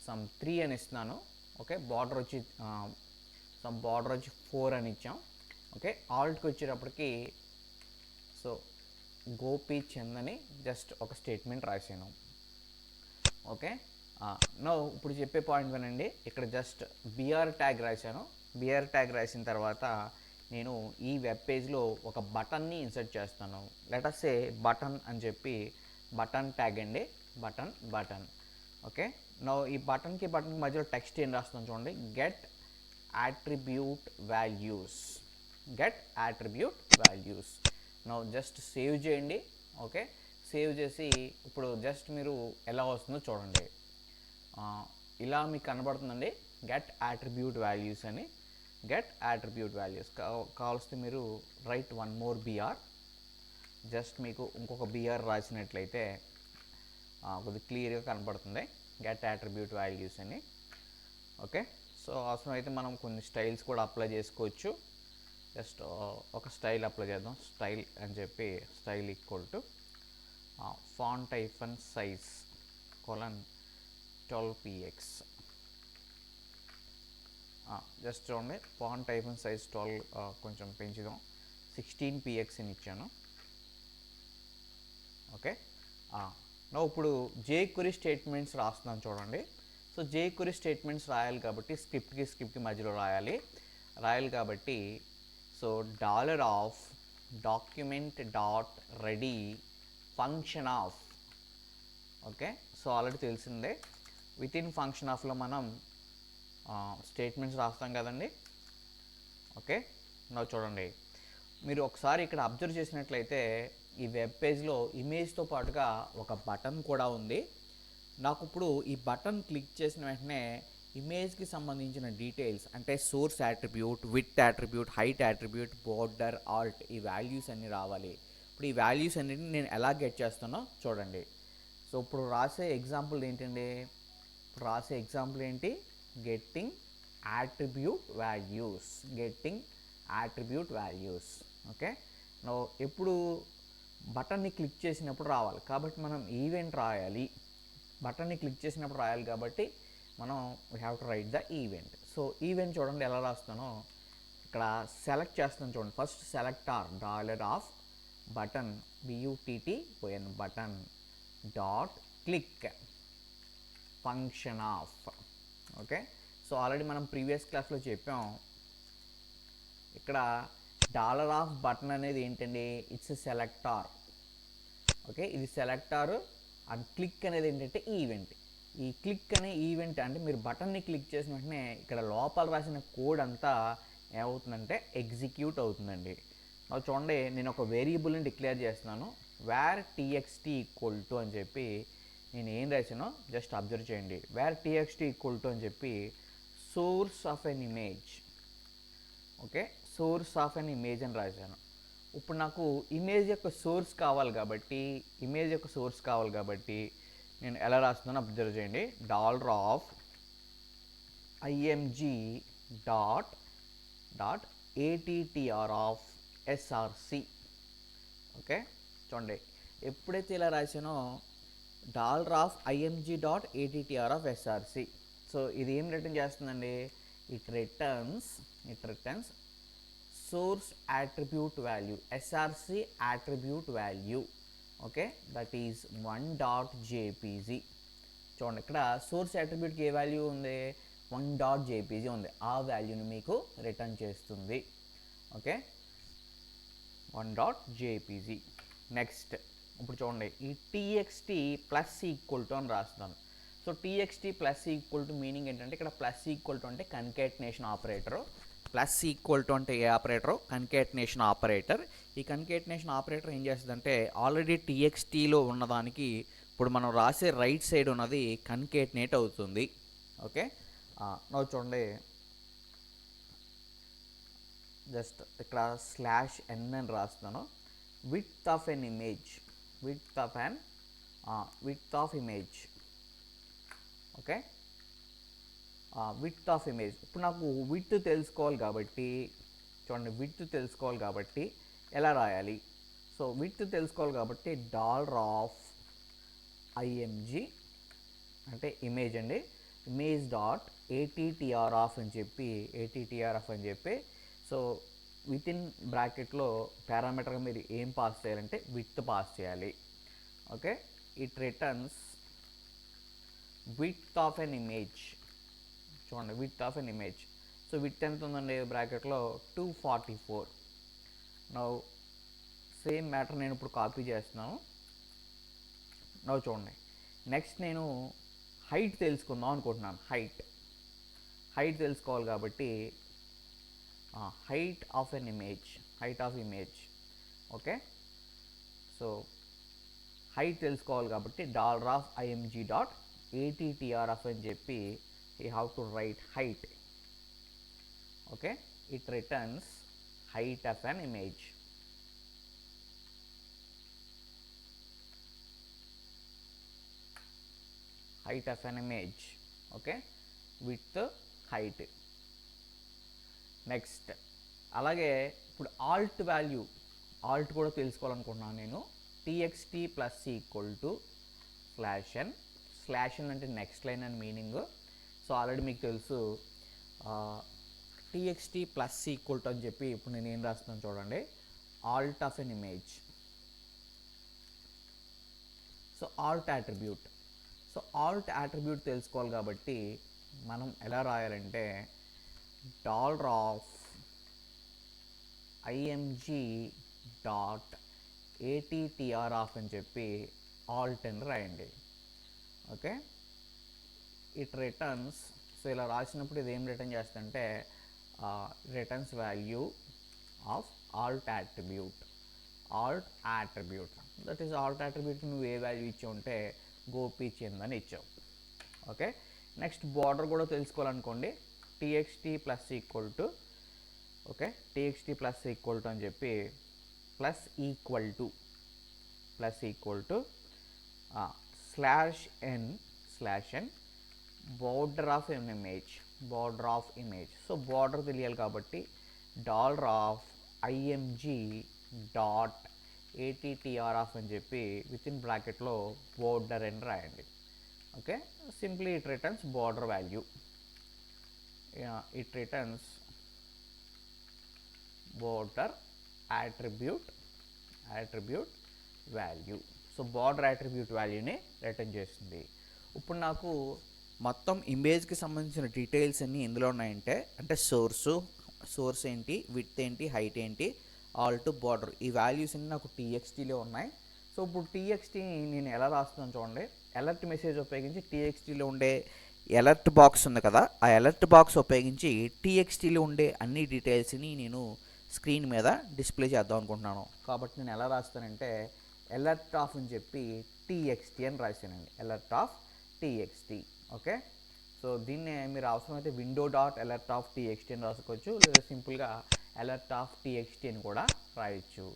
సమ్ 3 అని ఇస్తున్నాను. ఓకే, బార్డర్ వచ్చి 4 అని ఇచ్చాం. ఓకే, ఆల్ట్కి వచ్చేటప్పటికి సో గోపి చంద్ అని జస్ట్ ఒక స్టేట్మెంట్ రాశాను. ఓకే, నో ఇప్పుడు చెప్పే పాయింట్ వినండి. ఇక్కడ జస్ట్ BR ట్యాగ్ రాశాను. BR ట్యాగ్ రాసిన తర్వాత నేను ఈ వెబ్ పేజ్లో ఒక బటన్ని ఇన్సర్ట్ చేస్తాను. లెట్ అస్ సే బటన్ అని చెప్పి బటన్ ట్యాగ్ అండి, బటన్. ఓకే, నో ఈ బటన్కి మధ్యలో టెక్స్ట్ ఏం రాస్తాం చూడండి, get attribute values. Now just save చేయండి. ఓకే, సేవ్ చేసి ఇప్పుడు జస్ట్ మీరు ఎలా వస్తుందో చూడండి. ఇలా మీకు కనబడుతుందండి, గెట్ attribute values అని. కావాల్సి మీరు write one more BR. Just మీకు ఇంకొక బిఆర్ రాసినట్లయితే కొద్దిగా క్లియర్గా కనబడుతుంది, గెట్ attribute values అని. ఓకే, సో అవసరమైతే మనం కొన్ని స్టైల్స్ కూడా అప్లై చేసుకోవచ్చు. జస్ట్ ఒక స్టైల్ అప్లై చేద్దాం. స్టైల్ అని చెప్పి style equal to font hyphen size colon 12px. Just చూడండి, ఫాంట్ హైఫన్ సైజ్ 12 కొంచెం పెంచుదాం, 16px అని ఇచ్చాను. ఓకే, ఇప్పుడు jQuery స్టేట్మెంట్స్ రాస్తున్నాను చూడండి. సో jQuery స్టేట్మెంట్స్ రాయాలి కాబట్టి స్క్రిప్ట్కి మధ్యలో రాయాలి కాబట్టి so $document.ready function of. Okay, so already తెలిసిందే, విత్ ఇన్ ఫంక్షన్ ఆఫ్లో మనం స్టేట్మెంట్స్ రాస్తాం కదండి. ఓకే, నా చూడండి, మీరు ఒకసారి ఇక్కడ అబ్జర్వ్ చేసినట్లయితే ఈ వెబ్ పేజ్లో ఇమేజ్తో పాటుగా ఒక బటన్ కూడా ఉంది. నాకు ఇప్పుడు ఈ బటన్ క్లిక్ చేసిన వెంటనే ఇమేజ్కి సంబంధించిన డీటెయిల్స్ అంటే source attribute, width attribute, height attribute, border, Alt, ఈ వాల్యూస్ అన్నీ రావాలి. ఇప్పుడు ఈ వాల్యూస్ అన్నిటిని నేను ఎలా గెట్ చేస్తానో చూడండి. సో ఇప్పుడు రాసే ఎగ్జాంపుల్ ఏంటండి, గెట్టింగ్ యాట్రిబ్యూట్ వాల్యూస్. ఓకే, ఎప్పుడు బటన్ని క్లిక్ చేసినప్పుడు రావాలి కాబట్టి మనం ఈవెంట్ రాయాలి. బటన్ని క్లిక్ చేసినప్పుడు రాయాలి కాబట్టి మనం we have to right the event. So event చూడండి ఎలా రాస్తానో, ఇక్కడ సెలెక్ట్ చేస్తాను చూడండి. First selector $button button dot click function of. Okay, so already మనం ప్రీవియస్ క్లాస్లో చెప్పాం, ఇక్కడ $button అనేది ఏంటండి, ఇట్స్ సెలెక్టార్. ఓకే, ఇది సెలెక్టార్ అండ్ క్లిక్ అనేది ఏంటంటే ఈవెంట్. ఈ క్లిక్ అనే ఈవెంట్ అంటే మీరు బటన్ని క్లిక్ చేసిన వెంటనే ఇక్కడ లోపల రాసిన కోడ్ అంతా ఏమవుతుందంటే ఎగ్జిక్యూట్ అవుతుందండి. చూడండి, నేను ఒక వేరియబుల్ని డిక్లేర్ చేస్తున్నాను, వేర్ txt ఈక్వల్ టు అని చెప్పి నేను ఏం రాసానో జస్ట్ అబ్జర్వ్ చేయండి. వేర్ txt ఈక్వల్ టు అని చెప్పి source of an image. Okay, source of an image అని రాశాను. ఇప్పుడు నాకు ఇమేజ్ యొక్క సోర్స్ కావాలి కాబట్టి నేను ఎలా రాస్తున్నానో అబ్జర్వ్ చేయండి. $img dot attr of src. Okay, చూడండి, ఎప్పుడైతే ఇలా రాసానో $img dot attr of src. So ఇది ఏం రిటర్న్ చేస్తుందండి, it returns source attribute value, src attribute value. Okay, that is 1.jpg. చూడండి, ఇక్కడ సోర్స్ అట్రిబ్యూట్కి ఏ వాల్యూ ఉంది, 1.jpg ఉంది. ఆ వాల్యూని మీకు రిటర్న్ చేస్తుంది. Okay, 1.jpg. నెక్స్ట్ ఇప్పుడు చూడండి, ఈ txt ప్లస్ ఈక్వల్ టు అని రాస్తున్నాను. So txt plus equal to meaning ఏంటంటే, ఇక్కడ ప్లస్ ఈక్వల్ టు అంటే కన్కేటినేషన్ ఆపరేటరు. ప్లస్ ఈక్వల్ టు అంటే ఏ ఆపరేటరు, కన్కేటినేషన్ ఆపరేటర్. ఈ కన్కేటినేషన్ ఆపరేటర్ ఏం చేస్తుందంటే, ఆల్రెడీ txtలో ఉన్నదానికి ఇప్పుడు మనం రాసే రైట్ సైడ్ ఉన్నది కన్కేటినేట్ అవుతుంది. ఓకే, చూడండి, జస్ట్ ఇక్కడ /n అని రాస్తున్నాను. Width of image. Okay, width of image. ఇప్పుడు నాకు విడ్త్ తెలుసుకోవాలి కాబట్టి ఎలా రాయాలి. సో విడ్త్ తెలుసుకోవాలి కాబట్టి $img అంటే ఇమేజ్ అండి, ఇమేజ్ డాట్ attr అని చెప్పి సో విత్ ఇన్ బ్రాకెట్లో పారామీటర్గా మీరు ఏం పాస్ చేయాలంటే విడ్త్ పాస్ చేయాలి. Okay, it returns width of an image. చూడండి, width of an image. So width ఎంత ఉందండి బ్రాకెట్లో, 244. నౌ సేమ్ మ్యాటర్ నేను ఇప్పుడు కాపీ చేస్తున్నాను. నవ్వు చూడండి. నెక్స్ట్ నేను హైట్ తెలుసుకుందాం అనుకుంటున్నాను. హైట్ తెలుసుకోవాలి కాబట్టి height of an image, height of image. Okay, so height తెలుసుకోవాలి కాబట్టి $img డాట్ attr అని చెప్పి you have to right height. Okay, it returns height of an image. height of an image. Okay, with height. Next అలాగే ఇప్పుడు Alt value, Alt కూడా తెలుసుకోవాలనుకుంటున్నాను నేను. txt plus equal to /n. /n అంటే next line అని meaning. So already మీకు తెలుసు txt plus equal to అని చెప్పి ఇప్పుడు నేను ఏం రాస్తున్నాను చూడండి, Alt of an image. So Alt attribute. So Alt attribute తెలుసుకోవాలి కాబట్టి మనం ఎలా రాయాలంటే $img డాట్ attr అని చెప్పి ఆల్ట్ అని రాయండి. Okay, it returns. సో ఇలా రాసినప్పుడు ఇది ఏం రిటర్న్ చేస్తుందంటే returns value of Alt attribute. Alt attribute that is Alt attribute. నువ్వు ఏ వాల్యూ ఇచ్చి ఉంటే గోపీచంద్ అని ఇచ్చావు. ఓకే, నెక్స్ట్ బార్డర్ కూడా తెలుసుకోవాలనుకోండి. txt plus equal to, okay, txt plus equal to అని చెప్పి plus equal to /n border of an image, border of image. So border తెలియాలి కాబట్టి $img డాట్ attr అని చెప్పి విత్ ఇన్ బ్రాకెట్లో బోర్డర్ అని రాయండి. Okay, simply it returns border value. It returns border attribute value. So border attribute వాల్యూని return చేస్తుంది. ఇప్పుడు నాకు మొత్తం ఇమేజ్కి సంబంధించిన డీటెయిల్స్ అన్నీ ఎందులో ఉన్నాయంటే, అంటే సోర్స్ ఏంటి, విడ్త్ ఏంటి, హైట్ ఏంటి, ఆల్ట్, బార్డర్, ఈ వాల్యూస్ అన్నీ నాకు txtలో ఉన్నాయి. సో ఇప్పుడు txt నేను ఎలా రాస్తున్నాను చూడండి. అలర్ట్ మెసేజ్ ఉపయోగించి txtలో ఉండే అలర్ట్ బాక్స్ ఉంది కదా, ఆ అలర్ట్ బాక్స్ ఉపయోగించి txtలో ఉండే అన్ని డీటెయిల్స్ని నేను స్క్రీన్ మీద డిస్ప్లే చేద్దాం అనుకుంటున్నాను. కాబట్టి నేను ఎలా రాస్తానంటే అలర్ట్ ఆఫ్ అని చెప్పి txt అని రాశానండి, alert of txt. Okay, so దీన్ని మీరు అవసరమైతే window dot alert of txt అని రాసుకోవచ్చు, లేదా సింపుల్గా అలర్ట్ ఆఫ్ txt అని కూడా రాయొచ్చు.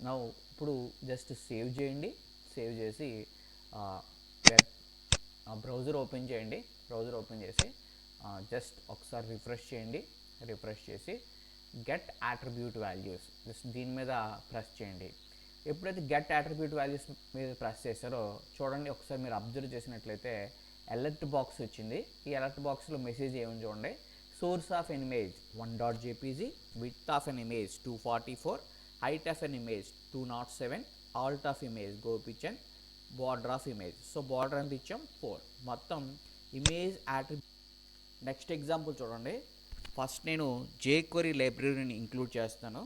నా ఇప్పుడు జస్ట్ సేవ్ చేయండి. సేవ్ చేసి బ్రౌజర్ ఓపెన్ చేయండి. బ్రౌజర్ ఓపెన్ చేసి జస్ట్ ఒకసారి రిఫ్రెష్ చేయండి. రిఫ్రెష్ చేసి గెట్ అట్రిబ్యూట్ వాల్యూస్ జస్ట్ దీని మీద ప్రెస్ చేయండి. ఎప్పుడైతే గెట్ అట్రిబ్యూట్ వాల్యూస్ మీద ప్రెస్ చేశారో చూడండి, ఒకసారి మీరు అబ్జర్వ్ చేసినట్లయితే అలర్ట్ బాక్స్ వచ్చింది. ఈ అలర్ట్ బాక్స్లో మెసేజ్ ఏమని చూడండి, source of an image 1.jpg, width of an image 244, height of an image 207, Alt of image Gopichand, border of image. So border ఎంత ఇచ్చాం 4. మొత్తం ఇమేజ్ అట్రిబ్యూట్. నెక్స్ట్ ఎగ్జాంపుల్ చూడండి. ఫస్ట్ నేను jQuery లైబ్రరీని ఇంక్లూడ్ చేస్తాను.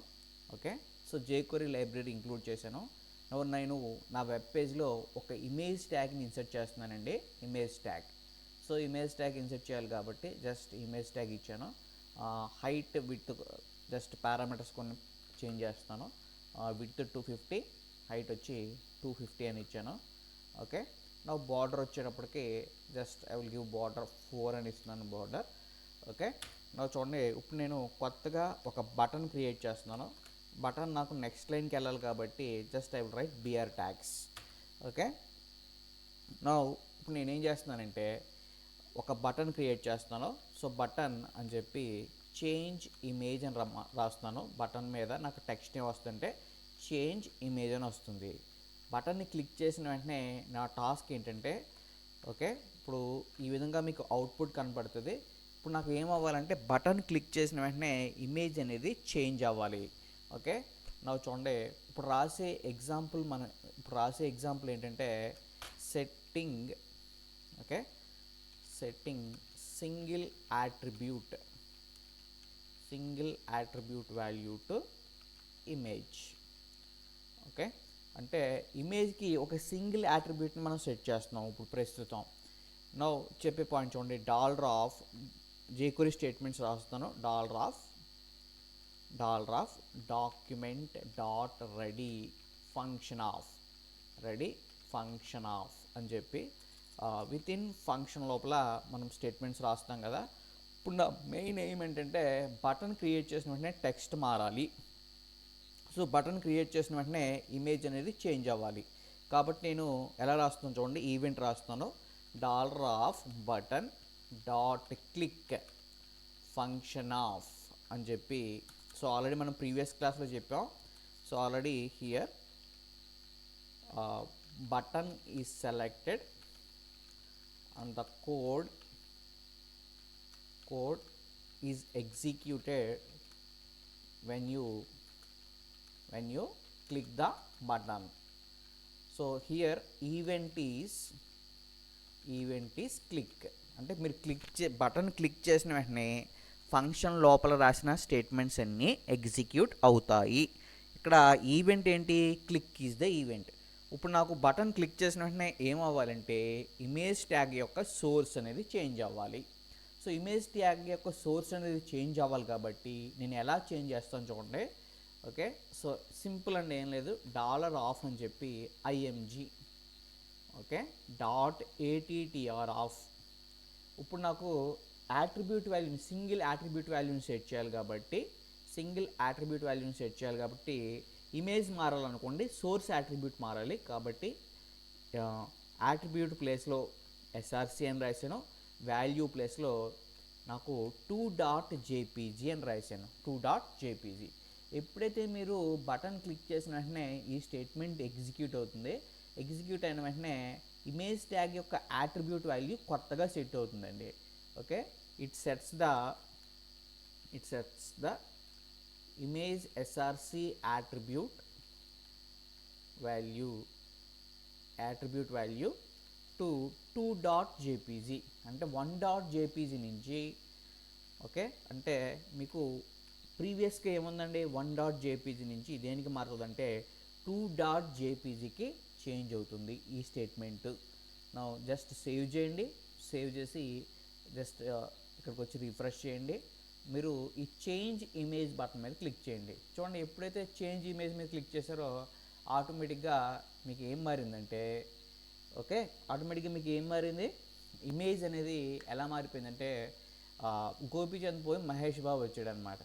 Okay, so jQuery library include చేశాను. నేను నా వెబ్ పేజ్లో ఒక ఇమేజ్ ట్యాగ్ని ఇన్సర్ట్ చేస్తున్నానండి, image tag. So image tag insert చేయాలి కాబట్టి జస్ట్ ఇమేజ్ ట్యాగ్ ఇచ్చాను. హైట్ విడ్త్ జస్ట్ పారామీటర్స్ కొన్ని చేంజ్ చేస్తాను. విడ్త్ 250, హైట్ వచ్చి 250 అని ఇచ్చాను. ఓకే, నా బార్డర్ వచ్చేటప్పటికి just I will give border 4 అని ఇస్తున్నాను బార్డర్. ఓకే, నా చూడండి, ఇప్పుడు నేను కొత్తగా ఒక బటన్ క్రియేట్ చేస్తున్నాను. బటన్ నాకు నెక్స్ట్ లైన్కి వెళ్ళాలి కాబట్టి just I will write BR tags. Okay, నా ఇప్పుడు నేనేం చేస్తున్నానంటే ఒక బటన్ క్రియేట్ చేస్తున్నాను. సో బటన్ అని చెప్పి చేంజ్ ఇమేజ్ అని రాస్తున్నాను. బటన్ మీద నాకు టెక్స్ట్ ఏం వస్తుంటే చేంజ్ ఇమేజ్ అని వస్తుంది. బటన్ని క్లిక్ చేసిన వెంటనే నా టాస్క్ ఏంటంటే, ఓకే, ఇప్పుడు ఈ విధంగా మీకు అవుట్పుట్ కనపడుతుంది. ఇప్పుడు నాకు ఏం అవ్వాలంటే బటన్ క్లిక్ చేసిన వెంటనే ఇమేజ్ అనేది చేంజ్ అవ్వాలి. ఓకే, నాకు చూడండి, ఇప్పుడు రాసే ఎగ్జాంపుల్ ఏంటంటే setting. Okay, setting single attribute value to image. Okay, అంటే ఇమేజ్కి ఒక సింగిల్ యాట్రిబ్యూట్ని మనం సెట్ చేస్తున్నాం ఇప్పుడు ప్రస్తుతం. నో చెప్పే పాయింట్ చూడండి, డాలర్ ఆఫ్ jQuery స్టేట్మెంట్స్ రాస్తాను. Dollar of document dot ready function of అని చెప్పి విత్ ఇన్ ఫంక్షన్ లోపల మనం స్టేట్మెంట్స్ రాస్తాం కదా. ఇప్పుడు నా మెయిన్ ఎయిమ్ ఏంటంటే బటన్ క్రియేట్ చేసిన వెంటనే టెక్స్ట్ మారాలి. సో బటన్ క్రియేట్ చేసిన వెంటనే ఇమేజ్ అనేది చేంజ్ అవ్వాలి. కాబట్టి నేను ఎలా రాస్తున్నాను చూడండి, ఈవెంట్ రాస్తాను. Dollar of button dot click function of అని చెప్పి. సో ఆల్రెడీ మనం ప్రీవియస్ క్లాస్లో చెప్పాం. So already here button is selected and the code is executed when you click the button. So here event is click. అంటే మీరు button click చేసిన వెంటనే function లోపల రాసిన స్టేట్మెంట్స్ అన్నీ ఎగ్జిక్యూట్ అవుతాయి. ఇక్కడ ఈవెంట్ ఏంటి, క్లిక్ ఈజ్ ద ఈవెంట్. ఇప్పుడు నాకు బటన్ క్లిక్ చేసిన వెంటనే ఏం అవ్వాలంటే ఇమేజ్ ట్యాగ్ యొక్క సోర్స్ అనేది చేంజ్ అవ్వాలి. సో ఇమేజ్ ట్యాగ్ యొక్క సోర్స్ అనేది చేంజ్ అవ్వాలి కాబట్టి నేను ఎలా చేంజ్ చేస్తాను చూడండి. ఓకే, సో సింపుల్ అండి, ఏం లేదు, డాలర్ ఆఫ్ అని చెప్పి IMG okay dot ATTR of. ఇప్పుడు నాకు యాట్రిబ్యూట్ వాల్యూని సింగిల్ యాట్రిబ్యూట్ వాల్యూని సెట్ చేయాలి కాబట్టి ఇమేజ్ మారాలనుకోండి, సోర్స్ యాట్రిబ్యూట్ మారాలి కాబట్టి యాట్రిబ్యూట్ ప్లేస్లో SRC అని రాశాను, వాల్యూ ప్లేస్లో నాకు 2.jpg అని రాశాను. 2.jpg. ఎప్పుడైతే మీరు బటన్ క్లిక్ చేసిన వెంటనే ఈ స్టేట్మెంట్ ఎగ్జిక్యూట్ అవుతుంది. ఎగ్జిక్యూట్ అయిన వెంటనే ఇమేజ్ ట్యాగ్ యొక్క యాట్రిబ్యూట్ వాల్యూ కొత్తగా సెట్ అవుతుందండి. Okay, it sets the image src attribute value to 2.jpg అంటే 1.jpg నుంచి. ఓకే, అంటే మీకు ప్రీవియస్గా ఏముందండి 1.jpg నుంచి దేనికి మారుతుందంటే 2.jpgకి చేంజ్ అవుతుంది ఈ స్టేట్మెంట్. నా జస్ట్ సేవ్ చేయండి, సేవ్ చేసి జస్ట్ ఇక్కడికి వచ్చి రిఫ్రెష్ చేయండి. మీరు ఈ చేంజ్ ఇమేజ్ బటన్ మీద క్లిక్ చేయండి. చూడండి, ఎప్పుడైతే చేంజ్ ఇమేజ్ మీద క్లిక్ చేశారో ఆటోమేటిక్గా మీకు ఏం మారిందంటే ఇమేజ్ అనేది ఎలా మారిపోయిందంటే గోపీచంద్ పోయి మహేష్ బాబు వచ్చాడు అనమాట.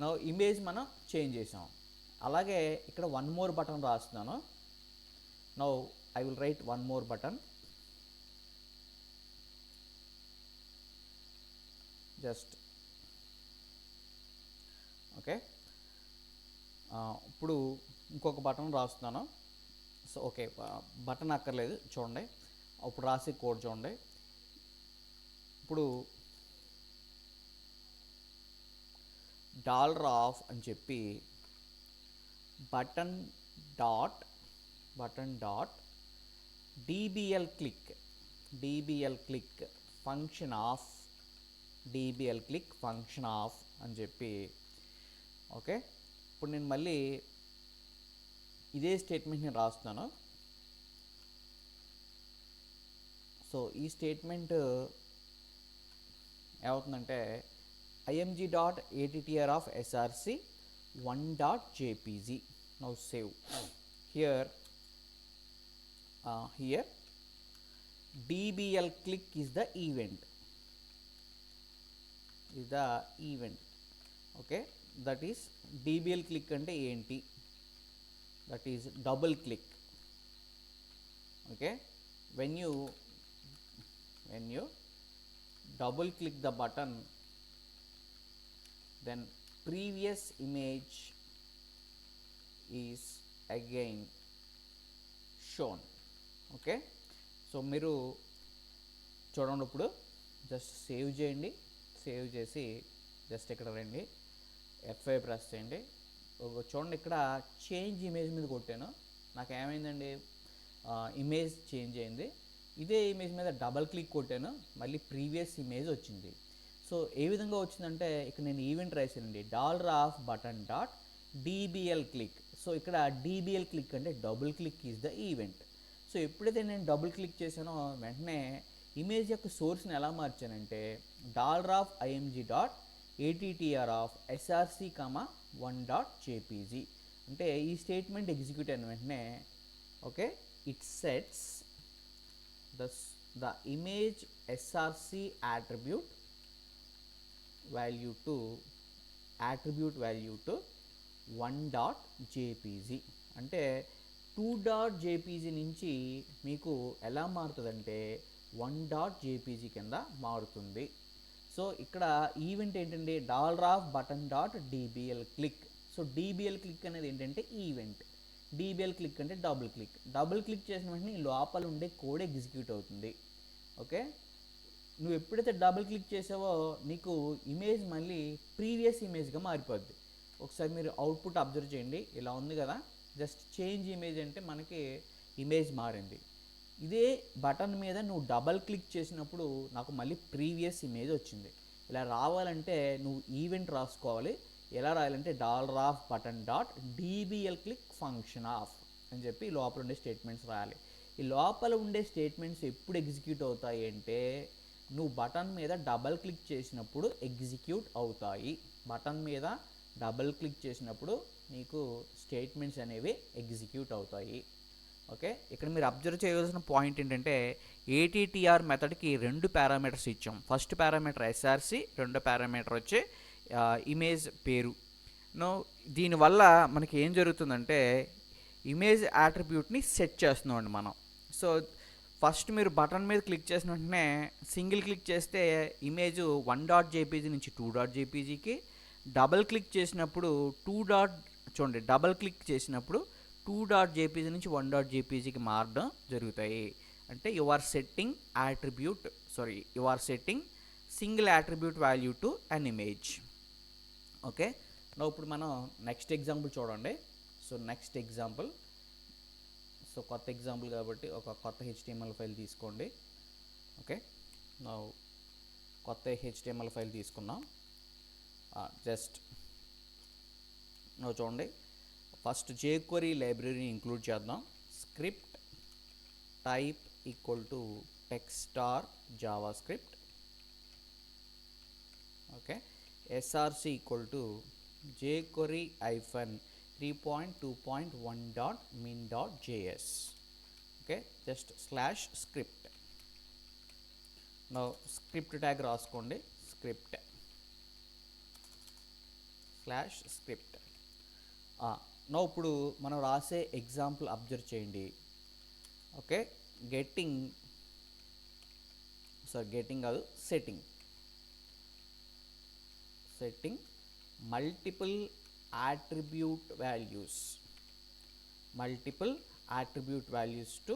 నా ఇమేజ్ మనం చేంజ్ చేసాం. అలాగే ఇక్కడ వన్ మోర్ బటన్ రాస్తున్నాను. Now I will write one more button. Just okay, ఇప్పుడు ఇంకొక బటన్ రాస్తున్నాను. సో ఓకే, బటన్ అక్కర్లేదు చూడండి. ఇప్పుడు రాసి కోడ్ చూడండి. ఇప్పుడు డాలర్ ఆఫ్ అని చెప్పి button dot DBL click function of అని చెప్పి. ఓకే, ఇప్పుడు నేను మళ్ళీ ఇదే స్టేట్మెంట్ని రాస్తున్నాను. సో ఈ స్టేట్మెంట్ ఏమవుతుందంటే img.attr of src 1.jpg. now save here. DBL click is the event. Okay, that is DBL click అంటే ఏంటి, that is double click. Okay, when you double click the button, then previous image is again shown. Okay, so మీరు చూడండి, ఇప్పుడు just save చేయండి. Save చేసి just ఇక్కడ రండి, F5 press చేయండి. చూడండి, ఇక్కడ చేంజ్ ఇమేజ్ మీద కొట్టాను, నాకు ఏమైందండి, ఇమేజ్ చేంజ్ అయింది. ఇదే ఇమేజ్ మీద డబల్ క్లిక్ కొట్టాను, మళ్ళీ ప్రీవియస్ ఇమేజ్ వచ్చింది. సో ఏ విధంగా వచ్చిందంటే ఇక్కడ నేను ఈవెంట్ రాశానండి, dollar of button dot DBL click. So ఇక్కడ డీబీఎల్ క్లిక్ అంటే double click is the event. So ఎప్పుడైతే నేను డబుల్ క్లిక్ చేశానో వెంటనే ఇమేజ్ యొక్క సోర్స్ని ఎలా మార్చానంటే $ATTR/src, 1.jpg అంటే ఈ స్టేట్మెంట్ ఎగ్జిక్యూట్ అయిన వెంటనే okay it sets the image src attribute value to 1.jpg అంటే 2.jpg నుంచి మీకు ఎలా మారుతుందంటే 1.jpg కింద మారుతుంది. సో ఇక్కడ ఈవెంట్ ఏంటంటే $button.dbl click. So dbl click అనేది ఏంటంటే ఈవెంట్, డీబీఎల్ క్లిక్ అంటే డబుల్ క్లిక్ చేసిన వెంటనే లోపల ఉండే కోడ్ ఎగ్జిక్యూట్ అవుతుంది. ఓకే, నువ్వు ఎప్పుడైతే డబుల్ క్లిక్ చేసావో నీకు ఇమేజ్ మళ్ళీ ప్రీవియస్ ఇమేజ్గా మారిపోద్ది. ఒకసారి మీరు అవుట్పుట్ అబ్జర్వ్ చేయండి, ఇలా ఉంది కదా, జస్ట్ చేంజ్ ఇమేజ్ అంటే మనకి ఇమేజ్ మారింది. ఇదే బటన్ మీద నువ్వు డబల్ క్లిక్ చేసినప్పుడు నాకు మళ్ళీ ప్రీవియస్ ఇమేజ్ వచ్చింది. ఇలా రావాలంటే నువ్వు ఈవెంట్ రాసుకోవాలి. ఎలా రాయాలంటే $button.dbl click function off అని చెప్పి లోపల ఉండే స్టేట్మెంట్స్ రాయాలి. ఈ లోపల ఉండే స్టేట్మెంట్స్ ఎప్పుడు ఎగ్జిక్యూట్ అవుతాయి అంటే నువ్వు బటన్ మీద డబల్ క్లిక్ చేసినప్పుడు ఎగ్జిక్యూట్ అవుతాయి. బటన్ మీద డబల్ క్లిక్ చేసినప్పుడు నీకు స్టేట్మెంట్స్ అనేవి ఎగ్జిక్యూట్ అవుతాయి. ఓకే, ఇక్కడ మీరు అబ్జర్వ్ చేయవలసిన పాయింట్ ఏంటంటే ఏటీటీఆర్ మెథడ్కి 2 పారామీటర్స్ ఇచ్చాం. ఫస్ట్ పారామీటర్ ఎస్ఆర్సి, రెండో పారామీటర్ వచ్చి ఇమేజ్ పేరు. దీనివల్ల మనకి ఏం జరుగుతుందంటే ఇమేజ్ యాట్రిబ్యూట్ని సెట్ చేస్తున్నాం అండి మనం. సో ఫస్ట్ మీరు బటన్ మీద క్లిక్ చేసిన వెంటనే సింగిల్ క్లిక్ చేస్తే ఇమేజ్ 1.jpg నుంచి 2.jpgకి, డబల్ క్లిక్ చేసినప్పుడు డబల్ క్లిక్ చేసినప్పుడు 2.jpg నుంచి 1.jpgకి మారడం జరుగుతాయి. అంటే you are setting single attribute value to an image. Okay, ఇప్పుడు మనం నెక్స్ట్ ఎగ్జాంపుల్ చూడండి. సో నెక్స్ట్ ఎగ్జాంపుల్, సో కొత్త ఎగ్జాంపుల్ కాబట్టి ఒక కొత్త HTML ఫైల్ తీసుకోండి. ఓకే, కొత్త HTML ఫైల్ తీసుకున్నాం. జస్ట్ చూడండి, ఫస్ట్ jQuery లైబ్రరీని ఇంక్లూడ్ చేద్దాం. Script type equal to text JavaScript. Okay, src equal to jQuery-3.2.1.min.js. Okay, just /script. Script tag రాసుకోండి, script. ఇప్పుడు మనం రాసే ఎగ్జాంపుల్ అబ్జర్వ్ చేయండి. Okay, setting multiple attribute values to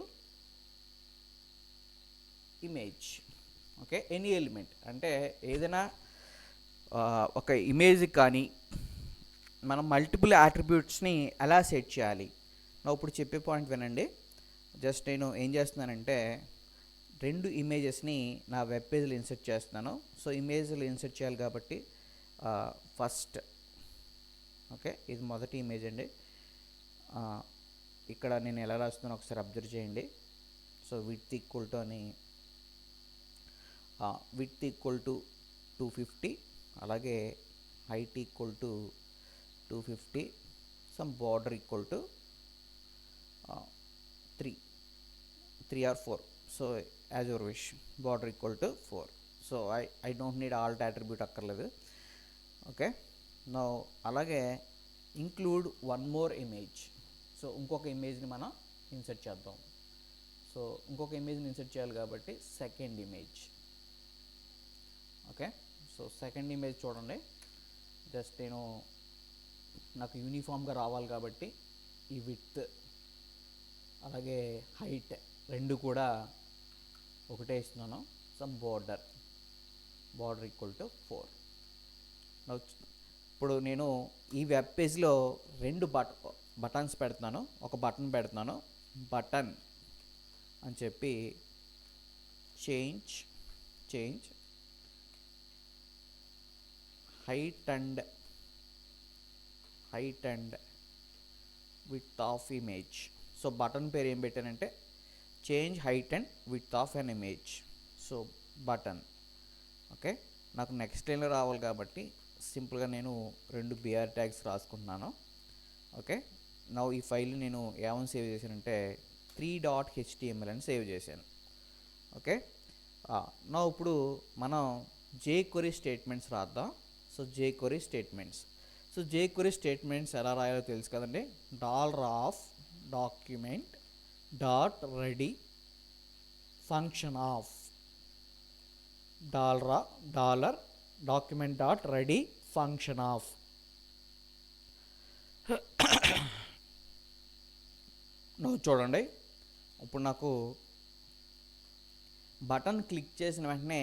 image. Okay, any element అంటే ఏదైనా ఒక ఇమేజ్ కానీ మనం మల్టిపుల్ యాట్రిబ్యూట్స్ని ఎలా సెట్ చేయాలి. ఇప్పుడు చెప్పే పాయింట్ వినండి. జస్ట్ నేను ఏం చేస్తున్నానంటే 2 ఇమేజెస్ని నా వెబ్ పేజ్లో ఇన్సర్ట్ చేస్తున్నాను. సో ఇమేజ్లో ఇన్సర్ట్ చేయాలి కాబట్టి ఫస్ట్ ఓకే, ఇది మొదటి ఇమేజ్ అండి. ఇక్కడ నేను ఎలా రాస్తున్నానో ఒకసారి అబ్జర్వ్ చేయండి. సో విడ్త్ ఈక్వల్ టు 250, అలాగే height equal to 250, some border equal to 3 or 4. So as your wish, border equal to 4. So I don't need Alt attribute అక్కర్లేదు. ఓకే, అలాగే include one more image. So ఇంకొక ఇమేజ్ని మనం insert చేద్దాం. So ఇంకొక ఇమేజ్ని insert చేయాలి కాబట్టి second image. Okay, so second image చూడండి. జస్ట్ నాకు యూనిఫామ్గా రావాలి కాబట్టి ఈ విడ్త్ అలాగే హైట్ 2 కూడా ఒకటే ఇస్తున్నాను. Some border equal to 4. ఇప్పుడు నేను ఈ వెబ్ పేజ్లో 2 బటన్స్ పెడుతున్నాను. ఒక బటన్ పెడుతున్నాను, బటన్ అని చెప్పి change height and width of image. So button పేరు ఏం పెట్టానంటే change height and width of an image. So button. Okay, నాకు నెక్స్ట్ లైన్లో రావాలి కాబట్టి సింపుల్గా నేను 2 బిఆర్ ట్యాగ్స్ రాసుకుంటున్నాను. ఓకే, నా ఈ ఫైల్ నేను ఏమని సేవ్ చేశానంటే 3.html అని సేవ్ చేశాను. ఓకే, నా ఇప్పుడు మనం jQuery స్టేట్మెంట్స్ రాద్దాం. So jQuery statements. So jQuery statements ఎలా రాయాలో తెలుసు కదండి. $document dot ready function of dollar document dot ready function of. నువ్వు చూడండి, ఇప్పుడు నాకు బటన్ క్లిక్ చేసిన వెంటనే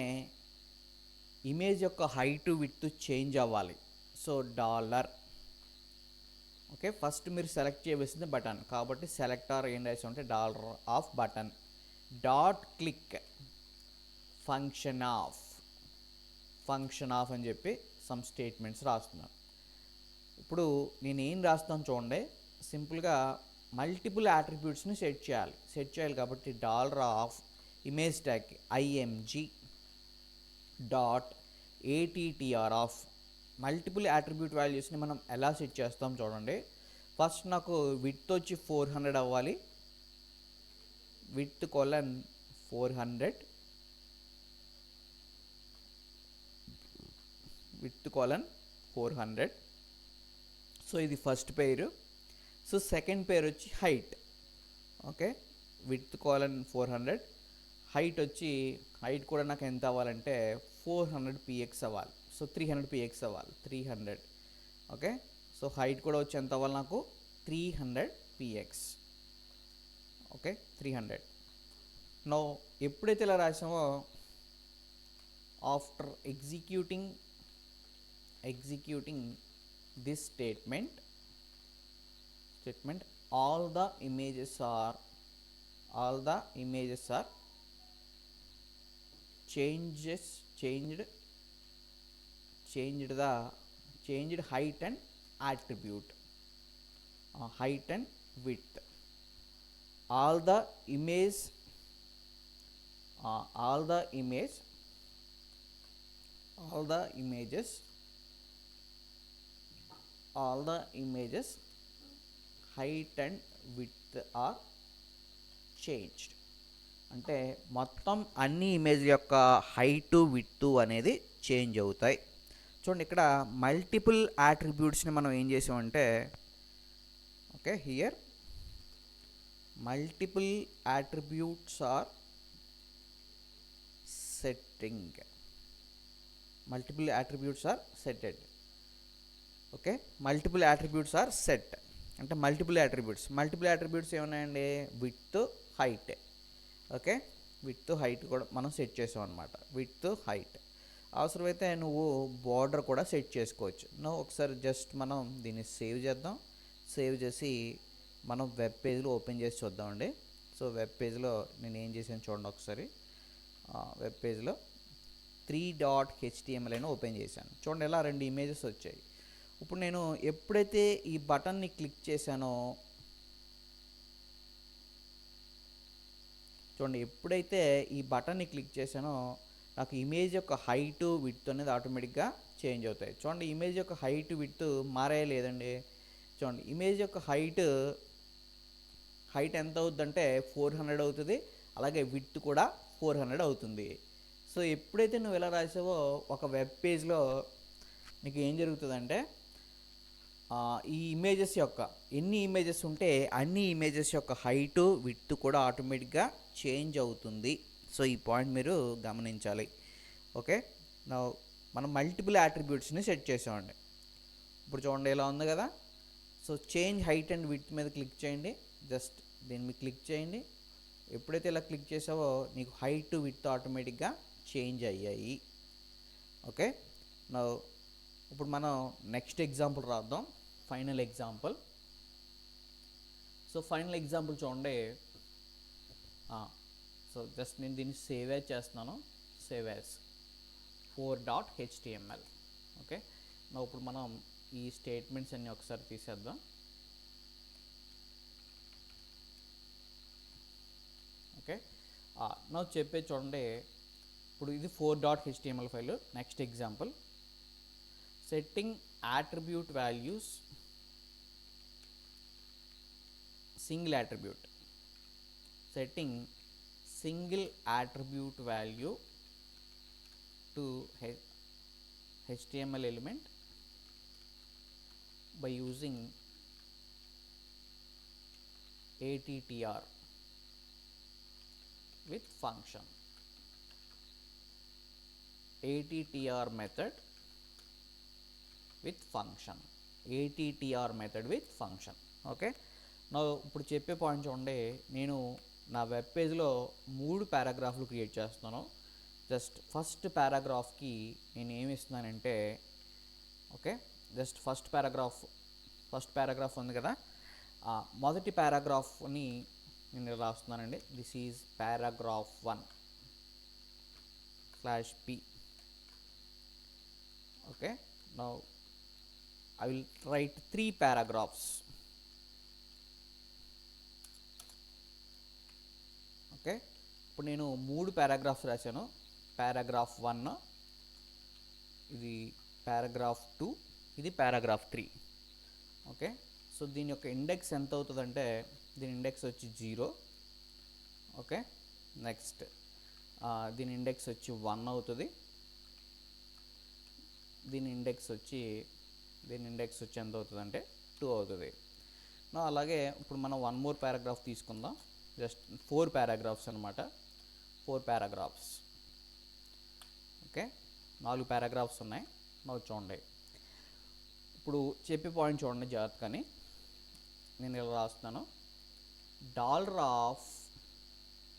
ఇమేజ్ యొక్క హైట్ విడ్త్ చేంజ్ అవ్వాలి. So dollar. ఓకే, ఫస్ట్ మీరు సెలెక్ట్ చేయవలసింది బటన్ కాబట్టి సెలెక్టర్ ఏం రాసి ఉంటే dollar of button dot click function of అని చెప్పి సమ్ స్టేట్మెంట్స్ రాస్తున్నాను. ఇప్పుడు నేను ఏం రాస్తాను చూడండి, సింపుల్గా మల్టిపుల్ యాట్రిబ్యూట్స్ని సెట్ చేయాలి కాబట్టి dollar of image tag img dot attr of multiple attribute వాల్యూస్ని మనం ఎలా సెట్ చేస్తాం చూడండి. ఫస్ట్ నాకు విడ్త్ వచ్చి 400 అవ్వాలి. Width colon 400 width colon 400. So ఇది ఫస్ట్ పేరు. సో సెకండ్ పేరు వచ్చి height. Okay, width colon 400. Height కూడా నాకు ఎంత అవ్వాలంటే 400 px అవ్వాలి. సో 300 px అవ్వాలి. 300. ఓకే, సో హైట్ కూడా వచ్చి ఎంత అవ్వాలి నాకు 300 px. ఓకే, 300. నో ఎప్పుడైతే ఇలా రాసామో after executing this statement all the images are changed height and attribute height and width. all the images height and width are changed. అంటే మొత్తం అన్ని ఇమేజ్ యొక్క హైట్ విడ్త్ అనేది చేంజ్ అవుతాయి. చూడండి, ఇక్కడ మల్టిపుల్ యాట్రిబ్యూట్స్ని మనం ఏం చేసామంటే okay here multiple attributes are setted. Okay, multiple attributes are set అంటే మల్టిపుల్ యాట్రిబ్యూట్స్ ఏమున్నాయండి width height. Okay, width height కూడా మనం సెట్ చేసాం అనమాట. విడ్త్ హైట్ అవసరమైతే నువ్వు బార్డర్ కూడా సెట్ చేసుకోవచ్చు. ఒకసారి జస్ట్ మనం దీన్ని సేవ్ చేద్దాం. సేవ్ చేసి మనం వెబ్ పేజ్లో ఓపెన్ చేసి చూద్దామండి. సో వెబ్ పేజ్లో నేను ఏం చేసాను చూడండి ఒకసారి. వెబ్ పేజ్లో 3.html అని ఓపెన్ చేశాను. చూడండి, ఎలా 2 ఇమేజెస్ వచ్చాయి. ఇప్పుడు నేను ఎప్పుడైతే ఈ బటన్ని క్లిక్ చేశానో నాకు ఇమేజ్ యొక్క హైట్ విడ్త్ అనేది ఆటోమేటిక్గా చేంజ్ అవుతాయి. చూడండి, ఇమేజ్ యొక్క హైట్ విడ్త్ మారే లేదండి. చూడండి, ఇమేజ్ యొక్క హైట్ ఎంత అవుతుందంటే 400 అవుతుంది. అలాగే విడ్త్ కూడా 400 అవుతుంది. సో ఎప్పుడైతే నువ్వు ఎలా రాసావో ఒక వెబ్ పేజ్లో నీకు ఏం జరుగుతుందంటే ఈ ఇమేజెస్ యొక్క ఎన్ని ఇమేజెస్ ఉంటే అన్ని ఇమేజెస్ యొక్క హైటు విడ్త్ కూడా ఆటోమేటిక్గా చేంజ్ అవుతుంది. సో ఈ పాయింట్ మీరు గమనించాలి. ఓకే, మనం మల్టిపుల్ యాట్రిబ్యూట్స్ని సెట్ చేసామండి. ఇప్పుడు చూడండి ఎలా ఉంది కదా. So change height and width మీద క్లిక్ చేయండి. జస్ట్ దీని మీద క్లిక్ చేయండి. ఎప్పుడైతే ఇలా క్లిక్ చేసావో నీకు హైట్ విడ్త్ ఆటోమేటిక్గా చేంజ్ అయ్యాయి. ఓకే, ఇప్పుడు మనం నెక్స్ట్ ఎగ్జాంపుల్ రాద్దాం. Final example. So final example చూడండి. సో జస్ట్ నేను దీన్ని సేవ్ యాజ్ చేస్తున్నాను. Save as 4.html. ఓకే, ఇప్పుడు మనం ఈ స్టేట్మెంట్స్ అన్నీ ఒకసారి తీసేద్దాం. ఓకే, నా చెప్పే చూడండి. ఇప్పుడు ఇది 4.html file. Next example, setting attribute values single attribute, setting single attribute value to HTML element by using attr with function, attr method with function, attr method with function. Okay, నా ఇప్పుడు చెప్పే point చూడండి. నేను నా web పేజ్లో 3 పారాగ్రాఫ్లు create చేస్తున్నాను. Just first పారాగ్రాఫ్కి నేను ఏమి ఇస్తున్నానంటే, ఓకే, జస్ట్ ఫస్ట్ పారాగ్రాఫ్ ఉంది కదా, మొదటి పారాగ్రాఫ్ని నేను రాస్తున్నానండి. This is paragraph 1/p. Okay, now I will write 3 paragraphs. Okay, ఇప్పుడు నేను 3 పారాగ్రాఫ్స్ రాశాను. పారాగ్రాఫ్ 1, ఇది పారాగ్రాఫ్ 2, ఇది పారాగ్రాఫ్ 3. ఓకే, సో దీని యొక్క ఇండెక్స్ ఎంత అవుతుందంటే, దీని ఇండెక్స్ వచ్చి 0. ఓకే, నెక్స్ట్ దీని ఇండెక్స్ వచ్చి 1 అవుతుంది. దీని ఇండెక్స్ వచ్చి ఎంత అవుతుందంటే 2 అవుతుంది. అలాగే ఇప్పుడు మనం 1 more పారాగ్రాఫ్ తీసుకుందాం. జస్ట్ 4 పారాగ్రాఫ్స్ అనమాట, 4 పారాగ్రాఫ్స్. ఓకే, 4 పారాగ్రాఫ్స్ ఉన్నాయి. చూడండి, ఇప్పుడు చెప్పే పాయింట్ చూడండి జాగ్రత్తగాని. నేను ఇలా రాస్తున్నాను,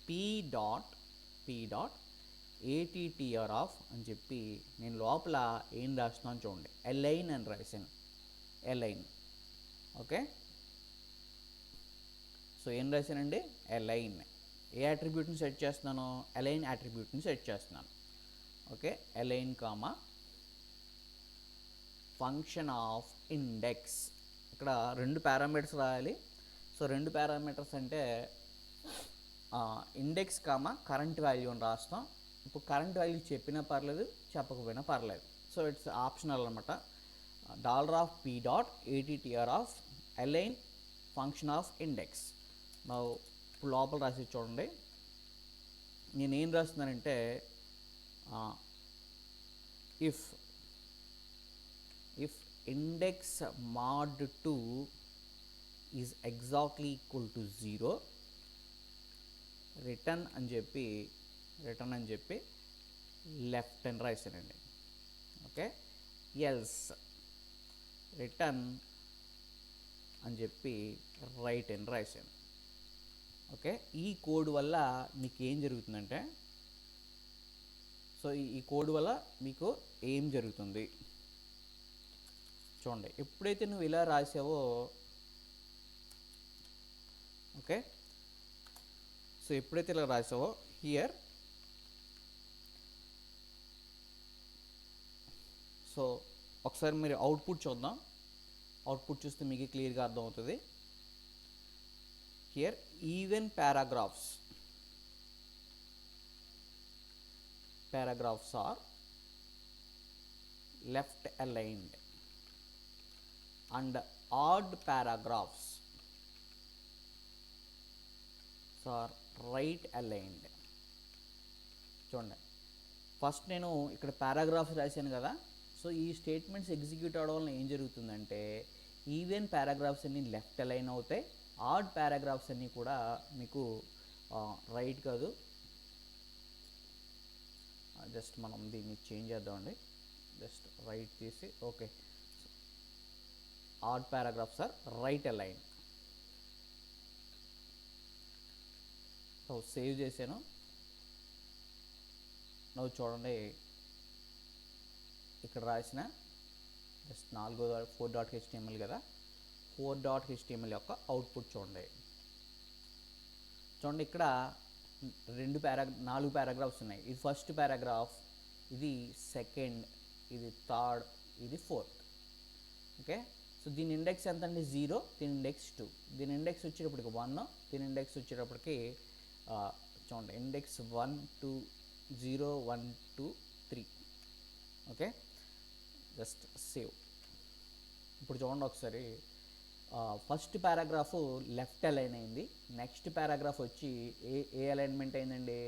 $p.attr ఆఫ్ అని చెప్పి నేను లోపల ఏం రాస్తున్నాను చూడండి, అలైన్ అని రాశాను. అలైన్. ఓకే, సో ఏం రాశానండి, అలైన్. ఏ అట్రిబ్యూట్ని సెట్ చేస్తున్నాను, అలైన్ అట్రిబ్యూట్ని సెట్ చేస్తున్నాను. Okay, align comma function of index. ఇక్కడ 2 పారామీటర్స్ రాయాలి. సో 2 పారామీటర్స్ అంటే ఇండెక్స్ కామా కరెంట్ వాల్యూ అని రాస్తాం. ఇప్పుడు కరెంట్ వాల్యూ చెప్పినా పర్లేదు, చెప్పకపోయినా పర్లేదు. సో ఇట్స్ ఆప్షనల్ అనమాట. $p.attr of align function of index. ఇప్పుడు లోపల రాసి చూడండి, నేనేం రాస్తున్నానంటే, if index mod 2 is exactly equal to 0, return అని చెప్పి లెఫ్ట్ అని రాశానండి. ఓకే, ఎల్స్ రిటర్న్ అని చెప్పి రైట్ అని రాశాను. ఓకే, ఈ కోడ్ వల్ల మీకు ఏం జరుగుతుందంటే, సో ఈ కోడ్ వల్ల మీకు ఏం జరుగుతుంది చూడండి. ఎప్పుడైతే నువ్వు ఇలా రాసావో, ఓకే, సో ఎప్పుడైతే ఇలా రాసావో హియర్, సో ఒకసారి మీరు అవుట్పుట్ చూద్దాం. అవుట్పుట్ చూస్తే మీకు క్లియర్గా అర్థమవుతుంది. Here even paragraphs are left aligned and odd paragraphs are right aligned. చూడండి, ఫస్ట్ నేను ఇక్కడ పారాగ్రాఫ్స్ రాశాను కదా. సో ఈ స్టేట్మెంట్స్ ఎగ్జిక్యూట్ అవడం వల్ల ఏం జరుగుతుందంటే, ఈవెన్ పారాగ్రాఫ్స్ అన్నీ లెఫ్ట్ అలైన్ అవుతాయి, ఆడ్ పారాగ్రాఫ్స్ అన్నీ కూడా మీకు రైట్ కాదు. జస్ట్ మనం దీన్ని చేంజ్ చేద్దామండి. జస్ట్ రైట్ తీసి, okay, odd paragraphs are right align. So save చేశాను. నువ్వు చూడండి, ఇక్కడ రాసిన జస్ట్ 4.html కదా, 4.html యొక్క అవుట్పుట్ చూడండి. ఇక్కడ 4 పారాగ్రాఫ్స్ ఉన్నాయి. ఇది ఫస్ట్ పారాగ్రాఫ్, ఇది సెకండ్, ఇది థర్డ్, ఇది ఫోర్త్. ఓకే, సో దీని ఇండెక్స్ ఎంత అండి, 0. దీని ఇండెక్స్ 2. దీని ఇండెక్స్ వచ్చేటప్పటికి 1. దీని ఇండెక్స్ వచ్చేటప్పటికి చూడండి ఇండెక్స్ 1 2 0 1 2 3. Okay, just save. ఇప్పుడు చూడండి ఒకసారి, ఫస్ట్ పారాగ్రాఫ్ లెఫ్ట్ అలైన్ అయింది, నెక్స్ట్ పారాగ్రాఫ్ వచ్చి ఏ అలైన్మెంట్ అయిందండి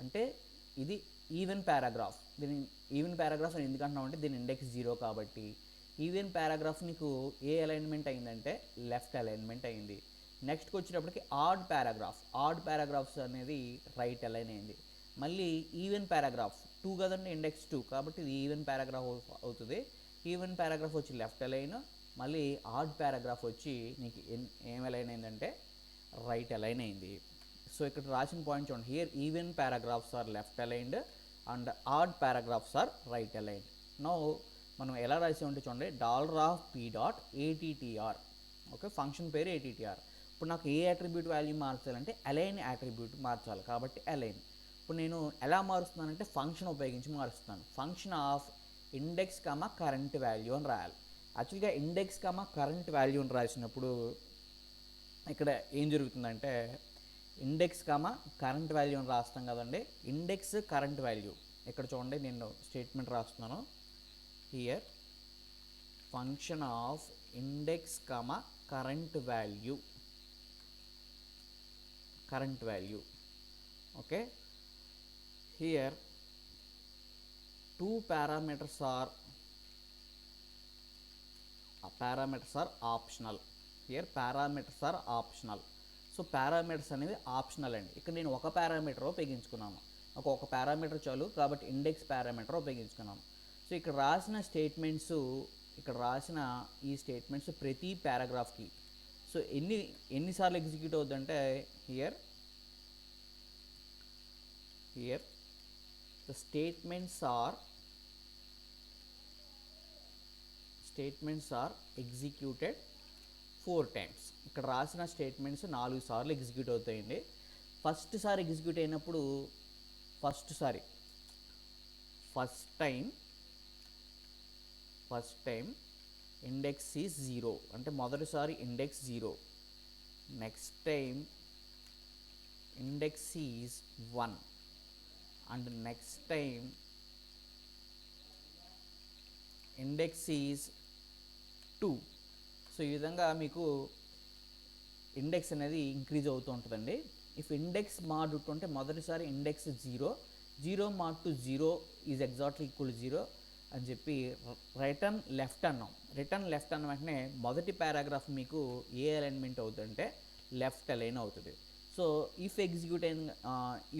అంటే ఇది ఈవెన్ పారాగ్రాఫ్. దీని ఈవెన్ పారాగ్రాఫ్ అని ఎందుకు అంటున్నామంటే దీని ఇండెక్స్ 0 కాబట్టి. ఈవెన్ పారాగ్రాఫ్ నీకు ఏ అలైన్మెంట్ అయిందంటే లెఫ్ట్ అలైన్మెంట్ అయింది. నెక్స్ట్కి వచ్చేటప్పటికి ఆడ్ పారాగ్రాఫ్స్ అనేది రైట్ అలైన్ అయింది. మళ్ళీ ఈవెన్ పారాగ్రాఫ్ 2 కదండి, ఇండెక్స్ 2 కాబట్టి ఇది ఈవెన్ పారాగ్రాఫ్ అవుతుంది. ఈవెన్ పారాగ్రాఫ్ వచ్చి లెఫ్ట్ అలైన్, మళ్ళీ ఆడ్ పారాగ్రాఫ్ వచ్చి నీకు ఏం అలైన్ అయిందంటే రైట్ అలైన్ అయింది. సో ఇక్కడ రాసిన పాయింట్ చూడండి, here even paragraphs are left aligned and odd paragraphs are right aligned. Now మనం ఎలా రాసామంటే చూడండి, $p.attr. ఓకే, ఫంక్షన్ పేరు attr. ఇప్పుడు నాకు ఏ అట్రిబ్యూట్ వాల్యూ మార్చాలంటే అలైన్ అట్రిబ్యూట్ మార్చాలి కాబట్టి అలైన్. ఇప్పుడు నేను ఎలా మారుస్తున్నానంటే ఫంక్షన్ ఉపయోగించి మారుస్తున్నాను. Function of index current value అని రాయాలి. యాక్చువల్గా ఇండెక్స్ కరెంట్ వాల్యూ అని రాసినప్పుడు ఇక్కడ ఏం జరుగుతుందంటే ఇండెక్స్ కరెంట్ వాల్యూ అని రాస్తాం కదండి, ఇండెక్స్ కరెంట్ వాల్యూ. ఇక్కడ చూడండి నేను స్టేట్మెంట్ రాస్తున్నాను, here function of index current value. Okay, here two parameters are optional. Here parameters are optional. So parameters అనేవి ఆప్షనల్ అండి. ఇక్కడ నేను ఒక పారామీటర్ ఉపయోగించుకున్నాను, ఒక పారామీటర్ చాలు కాబట్టి ఇండెక్స్ పారామీటర్ ఉపయోగించుకున్నాను. సో ఇక్కడ రాసిన ఈ స్టేట్మెంట్స్ ప్రతి పారాగ్రాఫ్కి సో ఎన్నిసార్లు ఎగ్జిక్యూట్ అవుతుందంటే here the statements are executed 4 times. ఇక్కడ రాసిన స్టేట్మెంట్స్ 4 సార్లు ఎగ్జిక్యూట్ అవుతాయండి. ఫస్ట్ ఎగ్జిక్యూట్ అయినప్పుడు ఫస్ట్ టైం ఇండెక్స్ ఈజ్ 0 అంటే మొదటిసారి index 0. Next time index is 1 and next time index is 2. So ఈ విధంగా మీకు ఇండెక్స్ అనేది ఇంక్రీజ్ అవుతూ ఉంటుందండి. ఇఫ్ ఇండెక్స్ మాడ్ అంటే మొదటిసారి index 0 mod two 0 is exactly equal 0 అని చెప్పి రిటర్న్ లెఫ్ట్ అన్న వెంటనే మొదటి పారాగ్రాఫ్ మీకు ఏ అలైన్మెంట్ అవుతుందంటే లెఫ్ట్ అలైన్ అవుతుంది. So if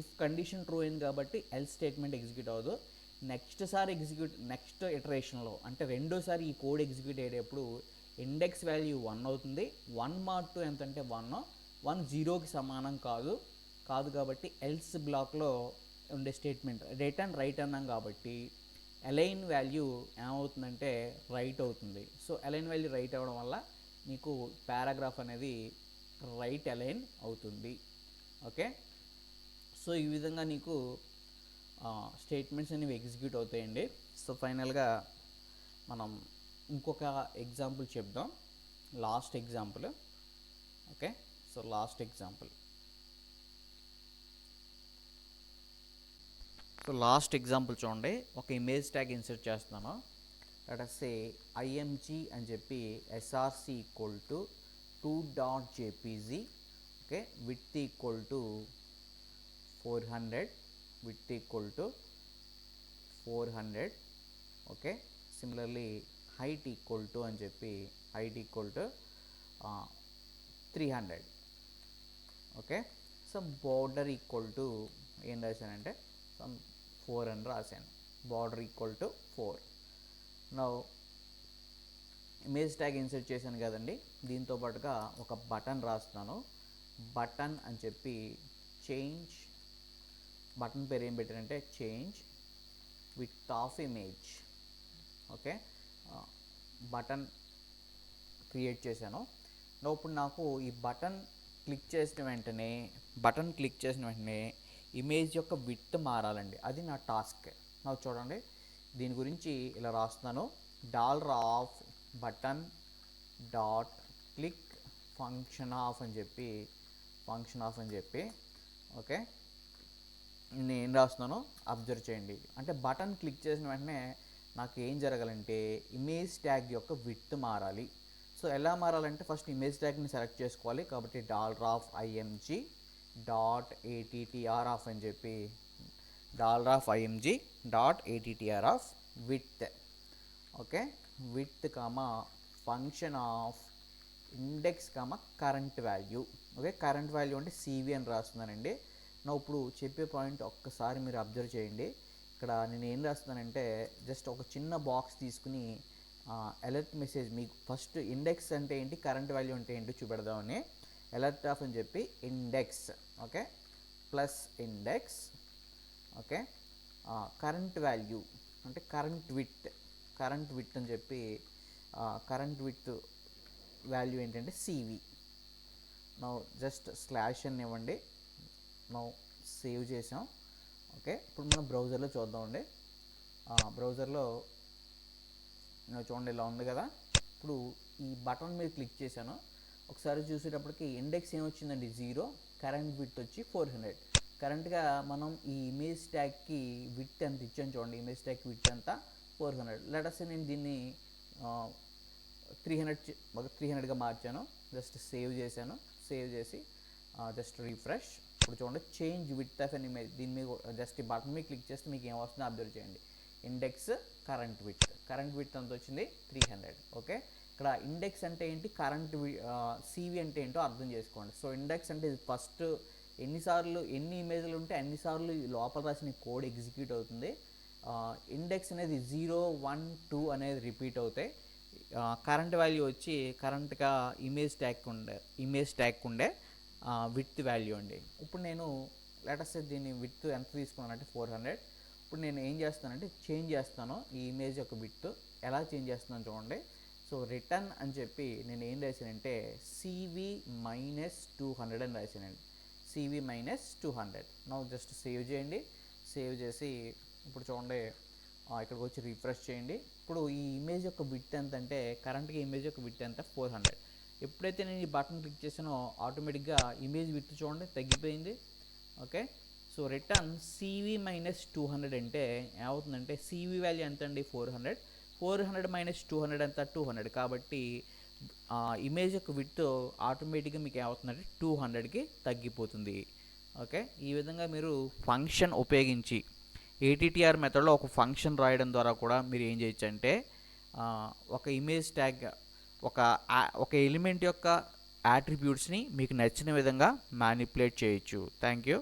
if condition true అయింది కాబట్టి ఎల్స్ స్టేట్మెంట్ ఎగ్జిక్యూట్ అవ్వదు. నెక్స్ట్ ఇటరేషన్లో అంటే రెండోసారి ఈ కోడ్ ఎగ్జిక్యూట్ అయ్యేటప్పుడు ఇండెక్స్ వాల్యూ 1 అవుతుంది. 1 మాడ్ 2 ఎంత అంటే 1 0కి సమానం కాదు కాబట్టి ఎల్స్ బ్లాక్లో ఉండే స్టేట్మెంట్ రిటర్న్ రైట్ అన్నాం కాబట్టి అలైన్ వాల్యూ ఏమవుతుందంటే రైట్ అవుతుంది. సో అలైన్ వాల్యూ రైట్ అవ్వడం వల్ల మీకు పారాగ్రాఫ్ అనేది రైట్ అలైన్ అవుతుంది. ఓకే, సో ఈ విధంగా నీకు స్టేట్మెంట్స్ అనేవి ఎగ్జిక్యూట్ అవుతాయండి. సో ఫైనల్గా మనం ఇంకొక ఎగ్జాంపుల్ చెప్దాం, last example. Okay, so last example చూడండి, ఒక ఇమేజ్ ట్యాగ్ ఇన్సర్ట్ చేస్తున్నాను. లెట్ us say img అని చెప్పి src equal to 2.jpg. Okay, width equal to 400. Okay, similarly height equal to అని చెప్పి height equal to 300. Okay, some border equal to ఏం రాశానంటే some 4 అని రాశాను. Border equal to 4. Now image tag insert చేశాను కదండి, దీంతో పాటుగా ఒక బటన్ రాస్తున్నాను. బటన్ అని చెప్పి బటన్ పేరు ఏం పెట్టారంటే change width of image. Okay, button create చేశాను. ఇప్పుడు నాకు ఈ బటన్ క్లిక్ చేసిన వెంటనే ఇమేజ్ యొక్క విడ్త్ మారాలండి, అది నా టాస్క్. నాకు చూడండి దీని గురించి ఇలా రాస్తున్నాను, $of button dot click function of అని చెప్పి ఓకే, నేను ఏం రాస్తున్నానో అబ్జర్వ్ చేయండి. అంటే బటన్ క్లిక్ చేసిన వెంటనే నాకు ఏం జరగాలంటే ఇమేజ్ ట్యాగ్ యొక్క విడ్త్ మారాలి. సో ఎలా మారాలంటే ఫస్ట్ ఇమేజ్ ట్యాగ్ని సెలెక్ట్ చేసుకోవాలి. కాబట్టి $img డాట్ ఏటీటీఆర్ ఆఫ్ అని చెప్పి $img dot ATTR of width. Okay, width comma function of index comma current value. Okay, current value అంటే CV అని రాస్తున్నానండి. నా ఇప్పుడు చెప్పే పాయింట్ ఒక్కసారి మీరు అబ్జర్వ్ చేయండి. ఇక్కడ నేను ఏం రాస్తున్నానంటే జస్ట్ ఒక చిన్న బాక్స్ తీసుకుని అలర్ట్ మెసేజ్ మీకు ఫస్ట్ ఇండెక్స్ అంటే ఏంటి, కరెంట్ వాల్యూ అంటే ఏంటి చూపెడదామని అలర్ట్ ఆఫ్ అని చెప్పి index, okay, plus index, okay, current value అంటే కరెంట్ విత్ అని చెప్పి కరెంట్ విత్ వాల్యూ ఏంటంటే CV. నౌ జస్ట్ స్లాష్ అని ఇవ్వండి. నౌ సేవ్ చేసాం. ఓకే, ఇప్పుడు మనం బ్రౌజర్లో చూద్దామండి. బ్రౌజర్లో చూడండి ఇలా ఉంది కదా. ఇప్పుడు ఈ బటన్ మీద క్లిక్ చేశాను. ఒకసారి చూసేటప్పటికి ఇండెక్స్ ఏమొచ్చిందండి 0, కరెంట్ విడ్త్ వచ్చి 400. కరెంట్గా మనం ఈ ఇమేజ్ ట్యాగ్కి విడ్త్ ఎంత ఇచ్చాను చూడండి. ఇమేజ్ ట్యాగ్ విడ్త్ ఎంత 400. లెటస్ నేను దీన్ని 300గా మార్చాను. జస్ట్ సేవ్ చేశాను. సేవ్ చేసి జస్ట్ రిఫ్రెష్. ఇప్పుడు చూడండి change width of an image. దీని మీద జస్ట్ ఈ బటన్ మీద క్లిక్ చేస్తే మీకు ఏమొస్తుందో అబ్జర్వ్ చేయండి. ఇండెక్స్ కరెంట్ విడ్త్ ఎంత వచ్చింది 300. ఓకే, ఇక్కడ ఇండెక్స్ అంటే ఏంటి, CV అంటే ఏంటో అర్థం చేసుకోండి. సో ఇండెక్స్ అంటే ఇది ఫస్ట్ ఎన్ని ఇమేజ్లు ఉంటే అన్నిసార్లు లోపల రాసిన కోడ్ ఎగ్జిక్యూట్ అవుతుంది. ఇండెక్స్ అనేది 0, 1, 2 అనేది రిపీట్ అవుతాయి. కరెంట్ వాల్యూ వచ్చి కరెంట్గా ఇమేజ్ ట్యాగ్ ఉండే విడ్త్ వాల్యూ అండి. ఇప్పుడు నేను లేటెస్ట్ దీన్ని విడ్త్ ఎంత తీసుకున్నానంటే 400. ఇప్పుడు నేను ఏం చేస్తానంటే చేంజ్ చేస్తాను ఈ ఇమేజ్ యొక్క విడ్త్. ఎలా చేంజ్ చేస్తున్నాను చూడండి. సో రిటర్న్ అని చెప్పి నేను ఏం రాశానంటే CV -200 అని రాశానండి. CV -200. నౌ జస్ట్ సేవ్ చేయండి. సేవ్ చేసి ఇప్పుడు చూడండి ఇక్కడికి వచ్చి రిఫ్రెష్ చేయండి. ఇప్పుడు ఈ ఇమేజ్ యొక్క విడ్త్ ఎంత అంటే కరెంట్గా ఇమేజ్ యొక్క విడ్త్ ఎంత 400. ఎప్పుడైతే నేను ఈ బటన్ క్లిక్ చేసానో ఆటోమేటిక్గా ఇమేజ్ విడ్త్ చూడండి తగ్గిపోయింది. ఓకే, సో రిటర్న్ CV -200 అంటే ఏమవుతుందంటే CV వాల్యూ ఎంత అండి 400 -200 ఎంత 200. కాబట్టి ఇమేజ్ యొక్క విడ్త్ ఆటోమేటిక్గా మీకు ఏమవుతుందంటే 200కి తగ్గిపోతుంది. ఓకే, ఈ విధంగా మీరు ఫంక్షన్ ఉపయోగించి ATTR మెథడ్లో ఒక ఫంక్షన్ రాయడం ద్వారా కూడా మీరు ఏం చేయొచ్చు అంటే ఒక ఇమేజ్ ట్యాగ్ ఒక ఎలిమెంట్ యొక్క యాట్రిబ్యూట్స్ని మీకు నచ్చిన విధంగా మ్యానిపులేట్ చేయొచ్చు. Thank you.